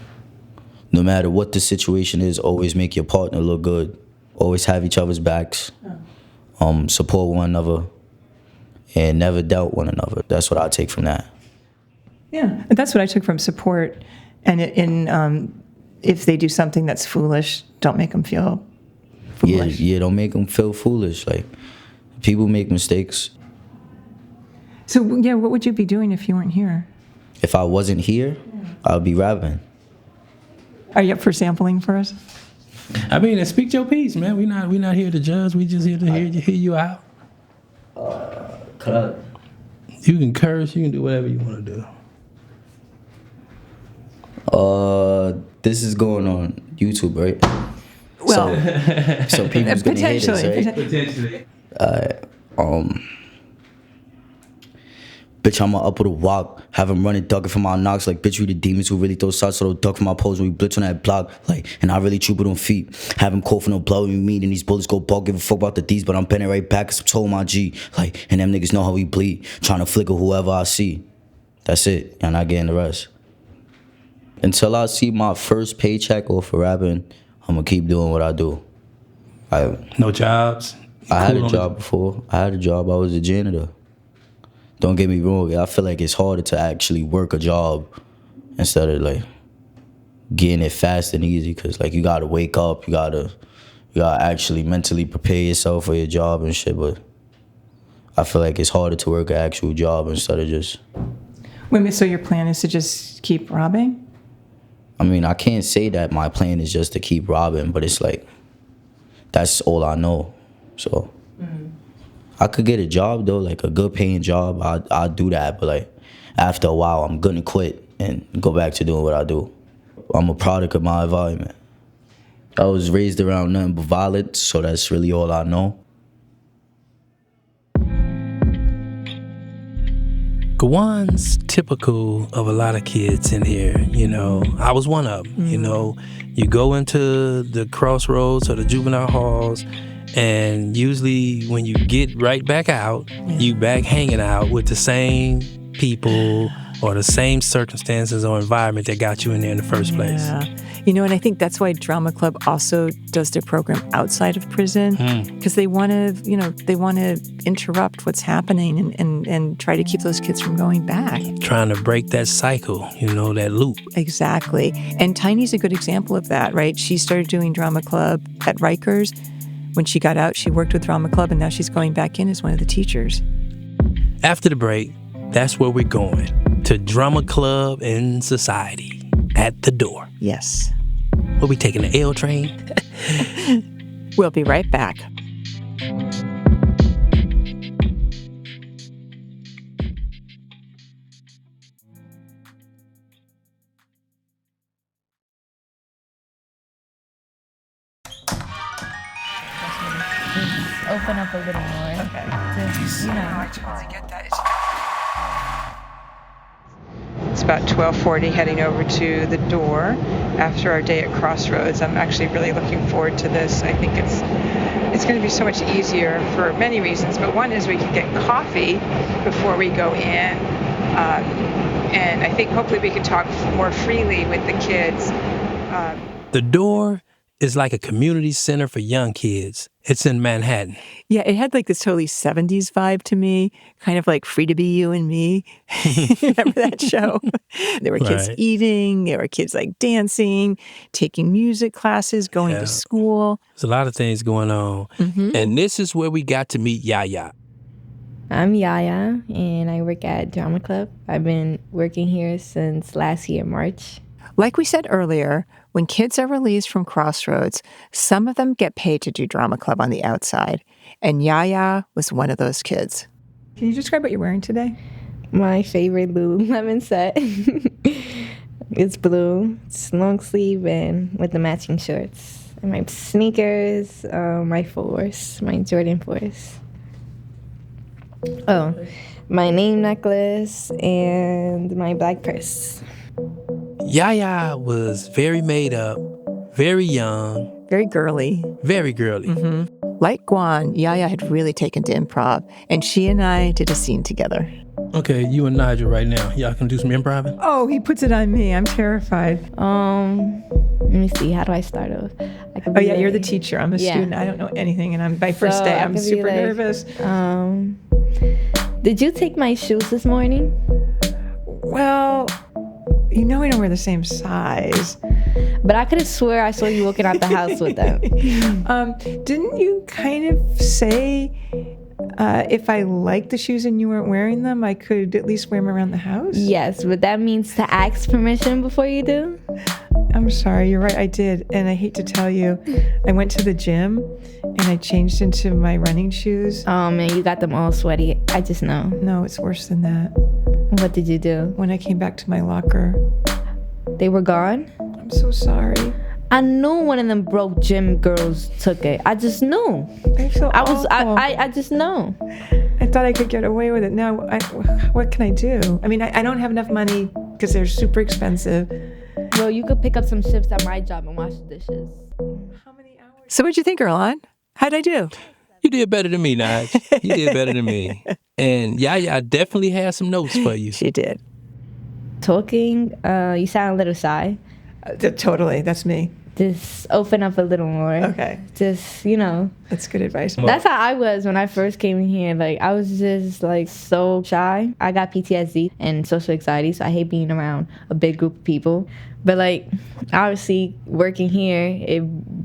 No matter what the situation is, always make your partner look good. Always have each other's backs. Oh. Support one another, and never doubt one another. That's what I take from that. Yeah, and that's what I took from support. And if they do something that's foolish, don't make them feel foolish. Yeah, don't make them feel foolish. People make mistakes. So, yeah, what would you be doing if you weren't here? If I wasn't here, I'd be rapping. Are you up for sampling for us? I mean, speak your piece, man. We not here to judge. We just here to hear you out. Cut. You can curse. You can do whatever you want to do. This is going on YouTube, right? Well, so people's gonna hate us, right? Potentially. Bitch, I'ma up with a walk, have him running, ducking from my knocks. Bitch, we the demons who really throw shots, so they'll duck from my pose when we blitz on that block. And I really troop it on feet. Have him cough for no blood when we meet, and these bullets go ball, give a fuck about the D's, but I'm bending right back, cause I'm told my G. And them niggas know how we bleed, trying to flicker whoever I see. That's it, and I get in the rest. Until I see my first paycheck off of rapping, I'm gonna keep doing what I do. No jobs? I had a job before. I was a janitor. Don't get me wrong, I feel like it's harder to actually work a job instead of getting it fast and easy, because you gotta wake up, you gotta actually mentally prepare yourself for your job and shit, but I feel like it's harder to work an actual job instead of just... Wait, so your plan is to just keep robbing? I mean, I can't say that my plan is just to keep robbing, but it's that's all I know. So I could get a job though, like a good paying job. I'll do that, but like after a while, I'm gonna quit and go back to doing what I do. I'm a product of my environment. I was raised around nothing but violence, so that's really all I know. Gwan's typical of a lot of kids in here, you know. I was one of them, you know. You go into the Crossroads or the juvenile halls, and usually when you get right back out, you back hanging out with the same people or the same circumstances or environment that got you in there in the first place. Yeah. You know, and I think that's why Drama Club also does their program outside of prison, because they want to, you know, they want to interrupt what's happening and try to keep those kids from going back. Trying to break that cycle, you know, that loop. Exactly. And Tiny's a good example of that, right? She started doing Drama Club at Rikers. When she got out, she worked with Drama Club, and now she's going back in as one of the teachers. After the break, that's where we're going, to Drama Club in Society. At the door. Yes. We'll be taking the L train. We'll be right back. Open up a little more. Okay. Just, you know. It's about 12:40, heading over to the door after our day at Crossroads. I'm actually really looking forward to this. I think it's going to be so much easier for many reasons, but one is we can get coffee before we go in, and I think hopefully we can talk more freely with the kids. The door is like a community center for young kids. It's in Manhattan. Yeah, it had like this totally 70s vibe to me, kind of like Free to Be You and Me. Remember that show? There were kids eating, there were kids like dancing, taking music classes, going to school. There's a lot of things going on. And this is where we got to meet Yaya. I'm Yaya, and I work at Drama Club. I've been working here since last year, March. Like we said earlier, when kids are released from Crossroads, some of them get paid to do Drama Club on the outside. And Yaya was one of those kids. Can you describe what you're wearing today? My favorite Lululemon set. It's blue. It's long sleeve and with the matching shorts. And my sneakers, my Force, my Jordan Force. Oh, my name necklace and my black purse. Yaya was very made up, very young. Very girly. Very girly. Like Gwan, Yaya had really taken to improv, and she and I did a scene together. Okay, you and Nigel right now. Y'all can do some improv? Oh, he puts it on me. I'm terrified. Let me see. How do I start off? Oh, yeah, you're the teacher. I'm a student. I don't know anything, and I'm my first day. I'm super nervous. Did you take my shoes this morning? Well, you know we don't wear the same size. But I could have swear I saw you walking out the house with them. Didn't you kind of say if I liked the shoes and you weren't wearing them, I could at least wear them around the house? Yes, but that means to ask permission before you do? I'm sorry, you're right, I did. And I hate to tell you, I went to the gym and I changed into my running shoes. Oh man, you got them all sweaty. I just know. No, it's worse than that. What did you do? When I came back to my locker. They were gone? I'm so sorry. I knew one of them broke gym girls took it. I just knew. I feel awful. I just know. I thought I could get away with it. Now, what can I do? I mean, I don't have enough money because they're super expensive. Well, you could pick up some shifts at my job and wash the dishes. How many hours? So what'd you think, Earlonne? How'd I do? You did better than me, Nige. You did better than me. And Yaya definitely had some notes for you. She did. Talking, you sound a little shy. Totally, that's me. Just open up a little more. Okay. Just, you know. That's good advice. That's how I was when I first came in here. Like, I was just, like, so shy. I got PTSD and social anxiety, so I hate being around a big group of people. But, like, obviously, working here, it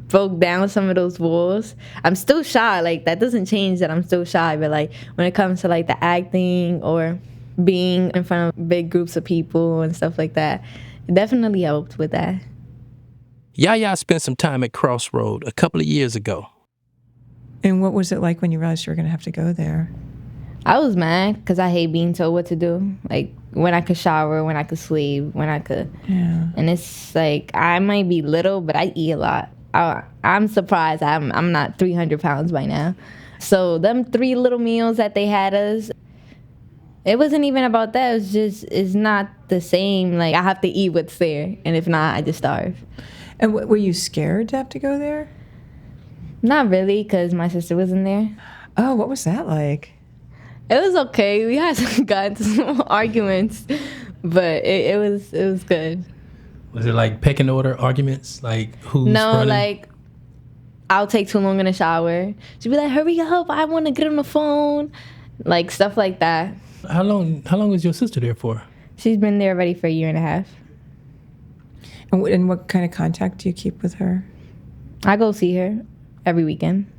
broke down some of those walls. I'm still shy. Like, that doesn't change that I'm still shy. But, like, when it comes to, like, the acting or being in front of big groups of people and stuff like that, it definitely helped with that. Yaya spent some time at Crossroad a couple of years ago. And what was it like when you realized you were going to have to go there? I was mad because I hate being told what to do. Like when I could shower, when I could sleep, when I could. Yeah. And it's like I might be little, but I eat a lot. I'm surprised I'm not 300 pounds by now. So them 3 little meals that they had us, it wasn't even about that. It's not the same. Like I have to eat what's there, and if not, I just starve. And were you scared to have to go there? Not really, because my sister wasn't there. Oh, what was that like? It was okay. We had got into some arguments, but it was good. Was it like pecking order arguments? Like who's running? Like I'll take too long in the shower. She'd be like, "Hurry up! I want to get on the phone." Like stuff like that. How long was your sister there for? She's been there already for 1.5 years. And what kind of contact do you keep with her? I go see her every weekend,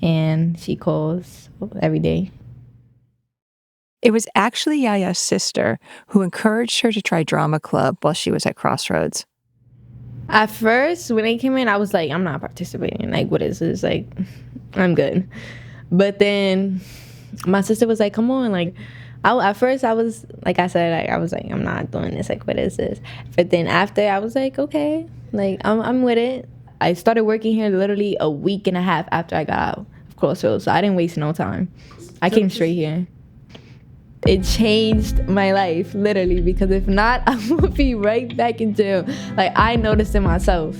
and she calls every day. It was actually Yaya's sister who encouraged her to try drama club while she was at Crossroads. At first, when they came in, I was like, I'm not participating. Like, what is this? Like, I'm good. But then my sister was like, come on. Like, at first, I was, like I said, I was like, I'm not doing this. Like, what is this? But then after, I was like, okay. Like, I'm with it. I started working here literally 1.5 weeks after I got out of Crossroads. So I didn't waste no time. I came straight here. It changed my life, literally, because if not, I would be right back in jail. Like, I noticed it myself,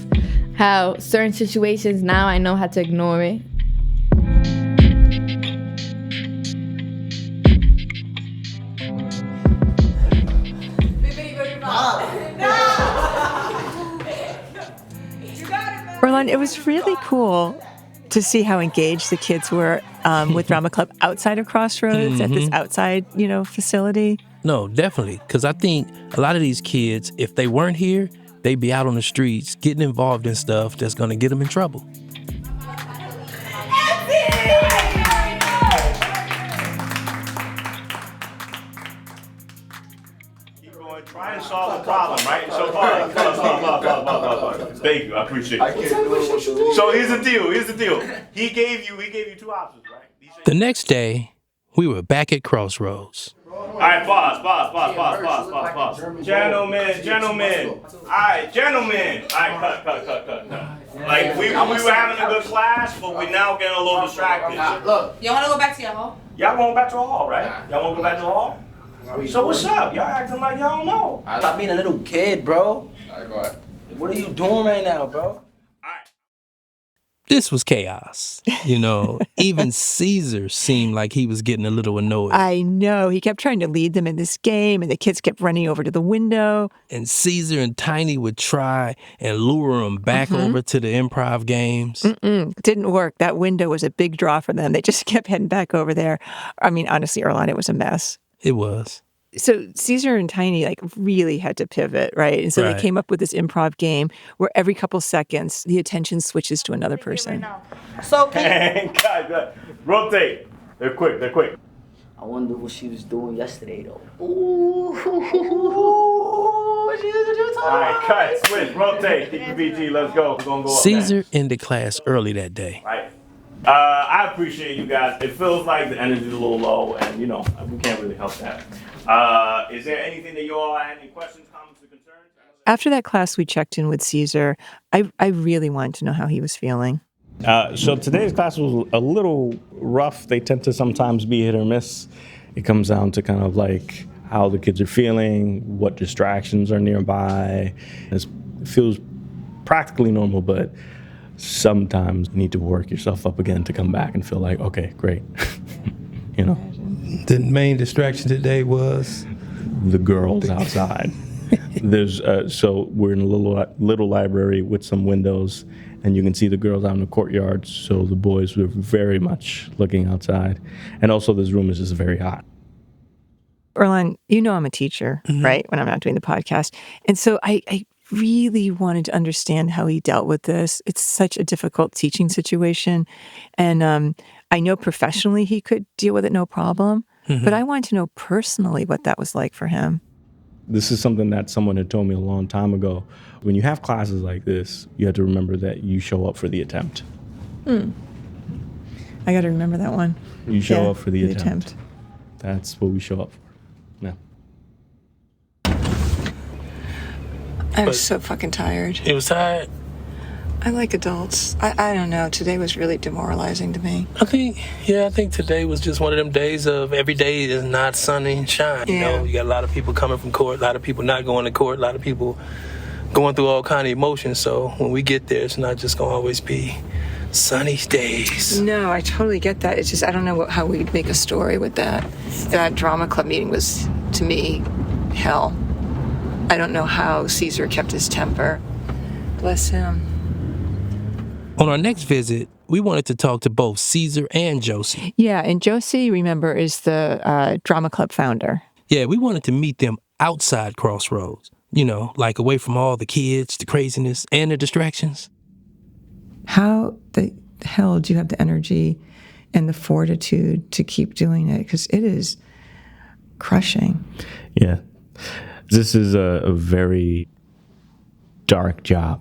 how certain situations, now I know how to ignore it. Earlonne, it was really cool to see how engaged the kids were with Drama Club outside of Crossroads, at this outside, facility. No, definitely. Because I think a lot of these kids, if they weren't here, they'd be out on the streets getting involved in stuff that's going to get them in trouble. Try to solve the problem, right? So thank you, I appreciate it. So here's the deal. He gave you 2 options, right? The next day, we were back at Crossroads. All right, pause. Gentlemen. All right, gentlemen. All right, cut. Like, we were having a good class, but we're now getting a little distracted. Look, y'all want to go back to your hall? Y'all going back to the hall, right? Y'all want to go back to the hall? So what's up? Y'all acting like y'all don't know. Stop being a little kid, bro. All right, go ahead. What are you doing right now, bro? This was chaos. Even Caesar seemed like he was getting a little annoyed. I know. He kept trying to lead them in this game, and the kids kept running over to the window. And Caesar and Tiny would try and lure them back over to the improv games. Didn't work. That window was a big draw for them. They just kept heading back over there. I mean, honestly, Earlonne, it was a mess. It was. So Caesar and Tiny really had to pivot, right? And so they came up with this improv game where every couple seconds the attention switches to another person. So God. Rotate. They're quick. I wonder what she was doing yesterday, though. All right, cut, switch, rotate. Keep your BG, let's go. We're gonna go up Caesar next. ended class early that day. Right. I appreciate you guys. It feels like the energy's a little low, and we can't really help that. Is there anything that you all had any questions, comments, or concerns? After that class, we checked in with Caesar. I really wanted to know how he was feeling. So today's class was a little rough. They tend to sometimes be hit or miss. It comes down to kind of like how the kids are feeling, what distractions are nearby. It feels practically normal, but sometimes you need to work yourself up again to come back and feel like, okay, great. The main distraction today was the girls outside. There's so we're in a little library with some windows, and you can see the girls out in the courtyard. So the boys were very much looking outside, and also this room is just very hot. Earlonne, I'm a teacher, right? When I'm not doing the podcast, and so I really wanted to understand how he dealt with this. It's such a difficult teaching situation, and I know professionally he could deal with it no problem. But I wanted to know personally what that was like for him. This is something that someone had told me a long time ago. When you have classes like this, you have to remember that you show up for the attempt. I got to remember that one. You show up for the attempt. That's what we show up for. Yeah. I was so fucking tired. You was tired? I like adults. I don't know. Today was really demoralizing to me. I think today was just one of them days of every day is not sunny and shine. You know, you got a lot of people coming from court, a lot of people not going to court, a lot of people going through all kind of emotions. So when we get there, it's not just going to always be sunny days. No, I totally get that. It's just, I don't know how we'd make a story with that. That drama club meeting was, to me, hell. I don't know how Caesar kept his temper. Bless him. On our next visit, we wanted to talk to both Caesar and Josie. Yeah, and Josie, remember, is the drama club founder. Yeah, we wanted to meet them outside Crossroads. You know, like away from all the kids, the craziness, and the distractions. How the hell do you have the energy and the fortitude to keep doing it? Because it is crushing. Yeah. This is a very dark job.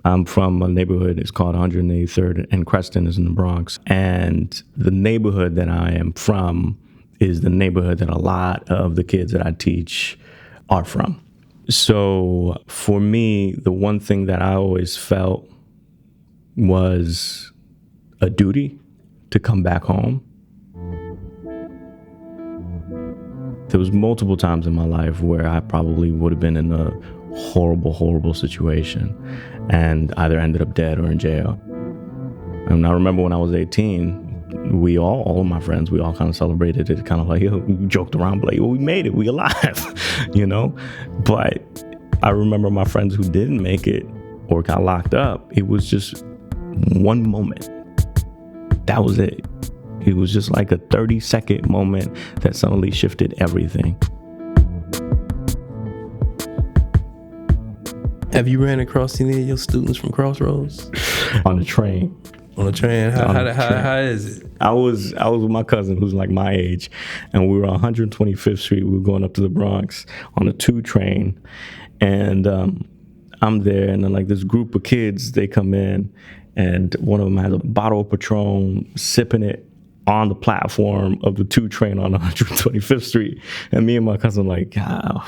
I'm from a neighborhood, it's called 183rd, and Creston is in the Bronx. And the neighborhood that I am from is the neighborhood that a lot of the kids that I teach are from. So for me, the one thing that I always felt was a duty to come back home. There was multiple times in my life where I probably would have been in a horrible, horrible situation and either ended up dead or in jail. And I remember when I was 18, all of my friends, we all kind of celebrated it, kind of like, we joked around, like, we made it, we alive, you know? But I remember my friends who didn't make it or got locked up, it was just one moment. That was it. It was just like a 30-second moment that suddenly shifted everything. Have you ran across any of your students from Crossroads? On the train. On the train? How is it? I was with my cousin who's like my age, and we were on 125th Street. We were going up to the Bronx on a 2 train, and I'm there, and then like this group of kids, they come in, and one of them has a bottle of Patron, sipping it on the platform of the 2 train on 125th Street. And me and my cousin like, I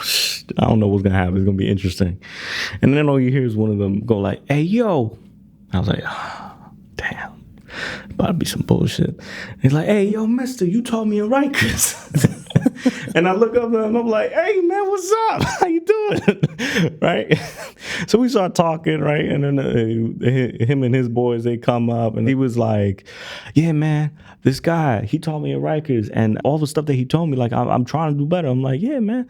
don't know what's going to happen. It's going to be interesting. And then all you hear is one of them go like, hey, yo. I was like, damn. About to be some bullshit. He's like, hey, yo, mister, you told me in Rikers. And I look up at him, I'm like, hey, man, what's up? How you doing? Right? So we start talking, right? And then him and his boys, they come up, and he was like, yeah, man, this guy, he told me in Rikers, and all the stuff that he told me, like, I'm trying to do better. I'm like, yeah, man.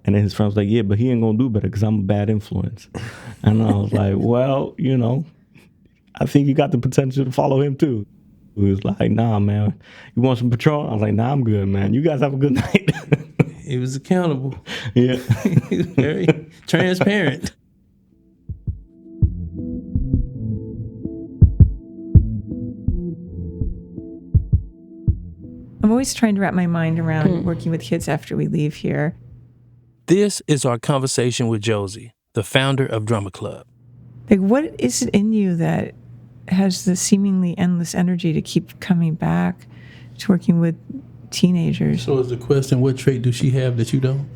And then his friend was like, yeah, but he ain't gonna do better because I'm a bad influence. And I was like, well, you know, I think you got the potential to follow him too. He was like, nah, man, you want some Patron? I was like, nah, I'm good, man. You guys have a good night. He was accountable. Yeah. He was very transparent. I'm always trying to wrap my mind around working with kids after we leave here. This is our conversation with Josie, the founder of Drama Club. Like, what is it in you that has the seemingly endless energy to keep coming back to working with teenagers? So is the question, what trait does she have that you don't?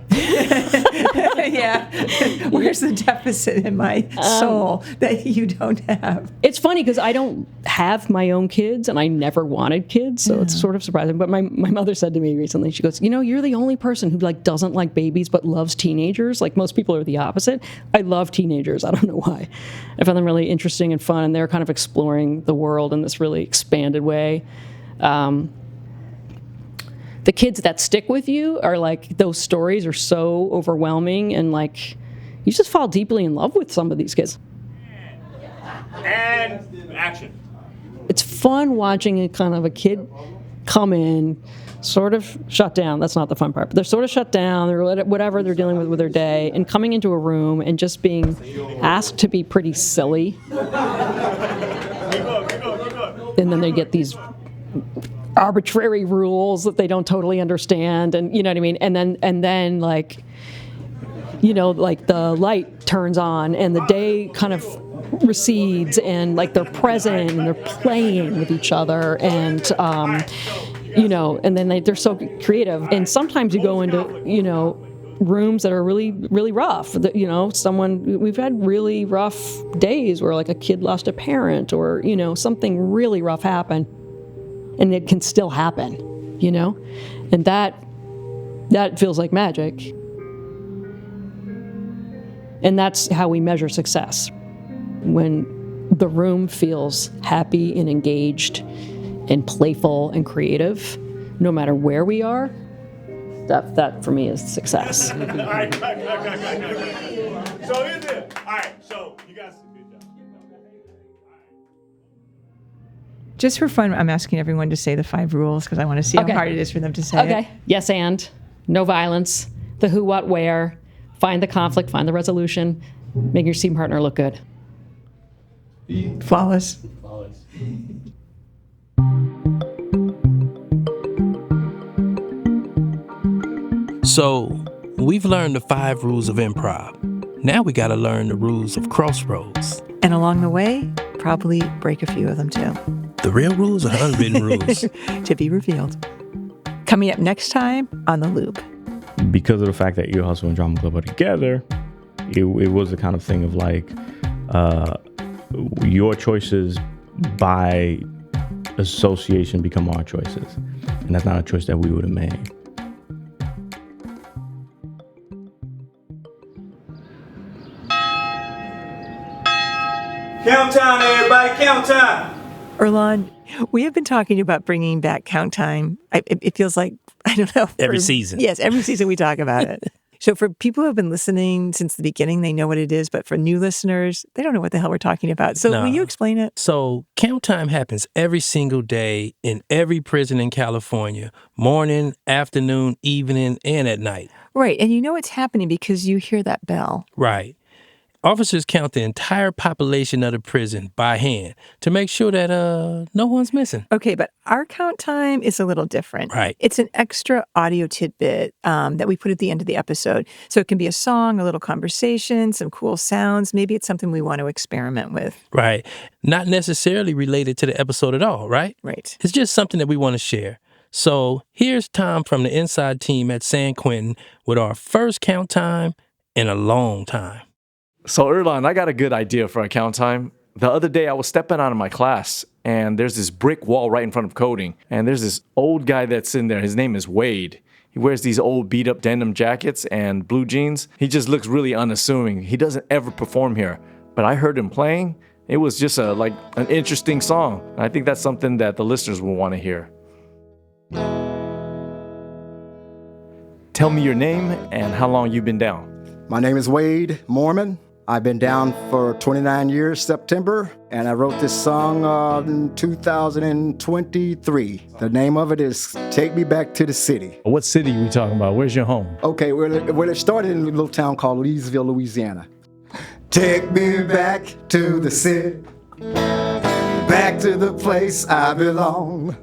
Yeah. Where's the deficit in my soul that you don't have? It's funny because I don't have my own kids, and I never wanted kids, so it's sort of surprising. But my mother said to me recently, she goes, you know, you're the only person who like doesn't like babies but loves teenagers. Like most people are the opposite. I love teenagers. I don't know why. I find them really interesting and fun, and they're kind of exploring the world in this really expanded way. The kids that stick with you are like, those stories are so overwhelming, and like, you just fall deeply in love with some of these kids. And action. It's fun watching a kind of a kid come in, sort of shut down. That's not the fun part, but they're sort of shut down, or whatever they're dealing with their day, and coming into a room and just being asked to be pretty silly. And then they get these arbitrary rules that they don't totally understand, and you know what I mean, and then like like the light turns on and the day kind of recedes, and like they're present and they're playing with each other, and and then they're so creative. And sometimes you go into rooms that are really, really rough. We've had really rough days where like a kid lost a parent, or something really rough happened, and it can still happen, and that feels like magic. And that's how we measure success. When the room feels happy and engaged and playful and creative, no matter where we are, that for me is success. All right, cut. So here's it. All right, so you guys did good job. Just for fun, I'm asking everyone to say the 5 rules because I want to see how hard it is for them to say it. Yes, and no violence, the who, what, where, find the conflict, find the resolution, make your scene partner look good. Flawless. So, we've learned the 5 rules of improv. Now we got to learn the rules of Crossroads. And along the way, probably break a few of them too. The real rules or the unwritten rules? To be revealed. Coming up next time on The Loop. Because of the fact that Ear Hustle and Drama Club are together, it was the kind of thing of like, your choices by association become our choices. And that's not a choice that we would have made. Count time, everybody, count time. Earlonne, we have been talking about bringing back count time. It feels like, I don't know. Every season. Yes, every season we talk about it. So for people who have been listening since the beginning, they know what it is. But for new listeners, they don't know what the hell we're talking about. So will you explain it? So count time happens every single day in every prison in California. Morning, afternoon, evening, and at night. Right. And you know it's happening because you hear that bell. Right. Officers count the entire population of the prison by hand to make sure that no one's missing. Okay, but our count time is a little different. Right. It's an extra audio tidbit that we put at the end of the episode. So it can be a song, a little conversation, some cool sounds. Maybe it's something we want to experiment with. Right. Not necessarily related to the episode at all, right? Right. It's just something that we want to share. So here's Tom from the inside team at San Quentin with our first count time in a long time. So Earlonne, I got a good idea for a count time. The other day I was stepping out of my class and there's this brick wall right in front of coding. And there's this old guy that's in there. His name is Wade. He wears these old beat up denim jackets and blue jeans. He just looks really unassuming. He doesn't ever perform here. But I heard him playing. It was just an interesting song. I think that's something that the listeners will want to hear. Tell me your name and how long you've been down. My name is Wade Mormon. I've been down for 29 years, September, and I wrote this song in 2023. The name of it is Take Me Back to the City. What city are we talking about? Where's your home? Okay, well, it started in a little town called Leesville, Louisiana. Take me back to the city, back to the place I belong,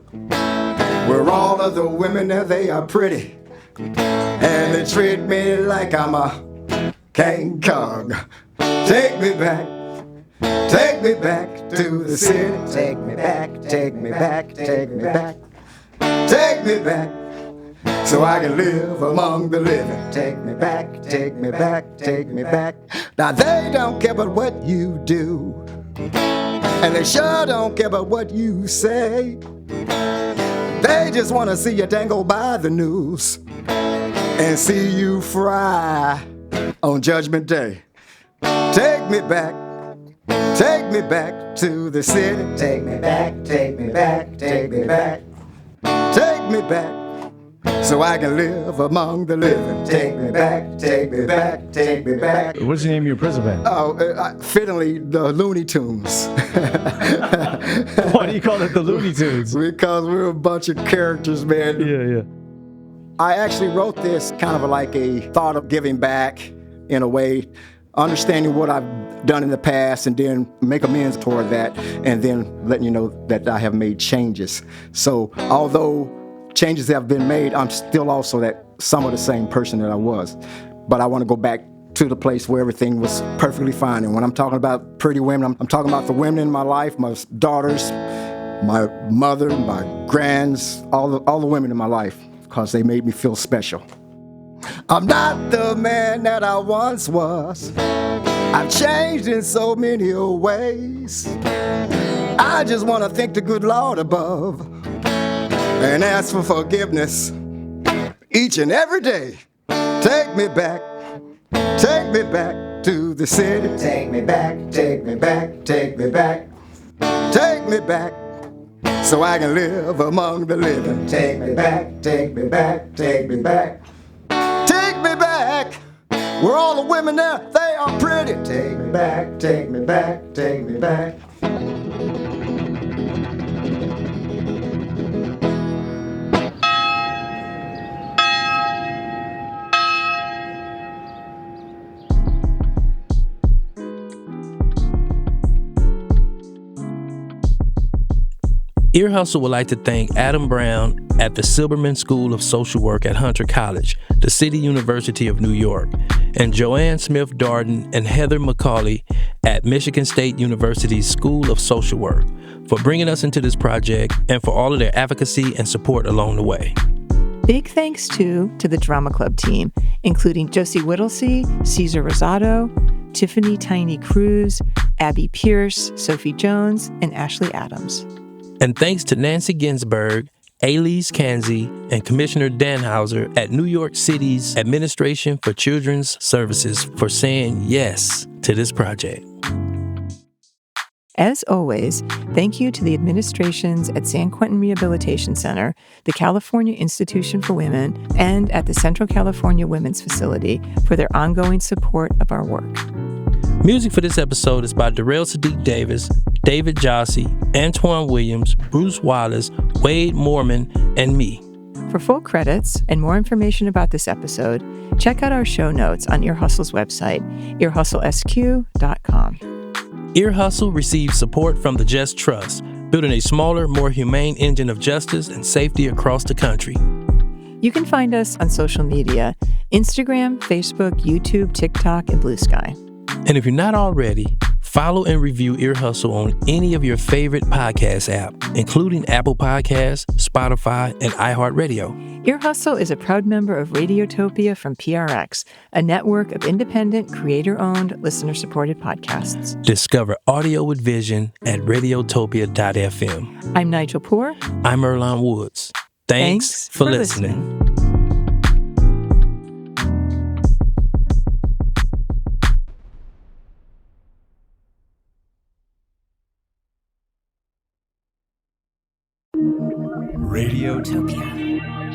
where all of the women there, they are pretty, and they treat me like I'm a King Kong. Take me back to the city. Take me back, take me back, take me back. Take me back, so I can live among the living. Take me back, take me back, take me back. Now they don't care about what you do, and they sure don't care about what you say. They just want to see you dangle by the noose and see you fry on Judgment Day. Take me back to the city. Take me back, take me back, take me back. Take me back, so I can live among the living. Take me back, take me back, take me back. What's the name of your prison band? Fittingly, the Looney Tunes. Why do you call it the Looney Tunes? Because we're a bunch of characters, man. Yeah. I actually wrote this kind of like a thought of giving back in a way, understanding what I've done in the past and then make amends toward that, and then letting you know that I have made changes. So although changes have been made, I'm still also that some of the same person that I was. But I want to go back to the place where everything was perfectly fine. And when I'm talking about pretty women, I'm talking about the women in my life, my daughters, my mother, my grands, all the women in my life, because they made me feel special. I'm not the man that I once was. I've changed in so many ways. I just want to thank the good Lord above and ask for forgiveness each and every day. Take me back to the city. Take me back, take me back, take me back. Take me back so I can live among the living. Take me back, take me back, take me back. Take me back where all the women there, they are pretty. Take me back, take me back, take me back. Ear Hustle would like to thank Adam Brown at the Silberman School of Social Work at Hunter College, the City University of New York, and Joanne Smith Darden and Heather McCauley at Michigan State University's School of Social Work for bringing us into this project and for all of their advocacy and support along the way. Big thanks to the Drama Club team, including Josie Whittlesey, Cesar Rosado, Tiffany Tiny Cruz, Abby Pierce, Sophie Jones, and Ashley Adams. And thanks to Nancy Ginsberg, Aylese Kanze, and Commissioner Danhauser at New York City's Administration for Children's Services for saying yes to this project. As always, thank you to the administrations at San Quentin Rehabilitation Center, the California Institution for Women, and at the Central California Women's Facility for their ongoing support of our work. Music for this episode is by Darrell Sadiq Davis, David Jossie, Antoine Williams, Bruce Wallace, Wade Morman, and me. For full credits and more information about this episode, check out our show notes on Ear Hustle's website, earhustlesq.com. Ear Hustle receives support from the Just Trust, building a smaller, more humane engine of justice and safety across the country. You can find us on social media, Instagram, Facebook, YouTube, TikTok, and Blue Sky. And if you're not already, follow and review Ear Hustle on any of your favorite podcast app, including Apple Podcasts, Spotify, and iHeartRadio. Ear Hustle is a proud member of Radiotopia from PRX, a network of independent, creator-owned, listener-supported podcasts. Discover audio with vision at radiotopia.fm. I'm Nigel Poor. I'm Earlonne Woods. Thanks for listening. Radiotopia.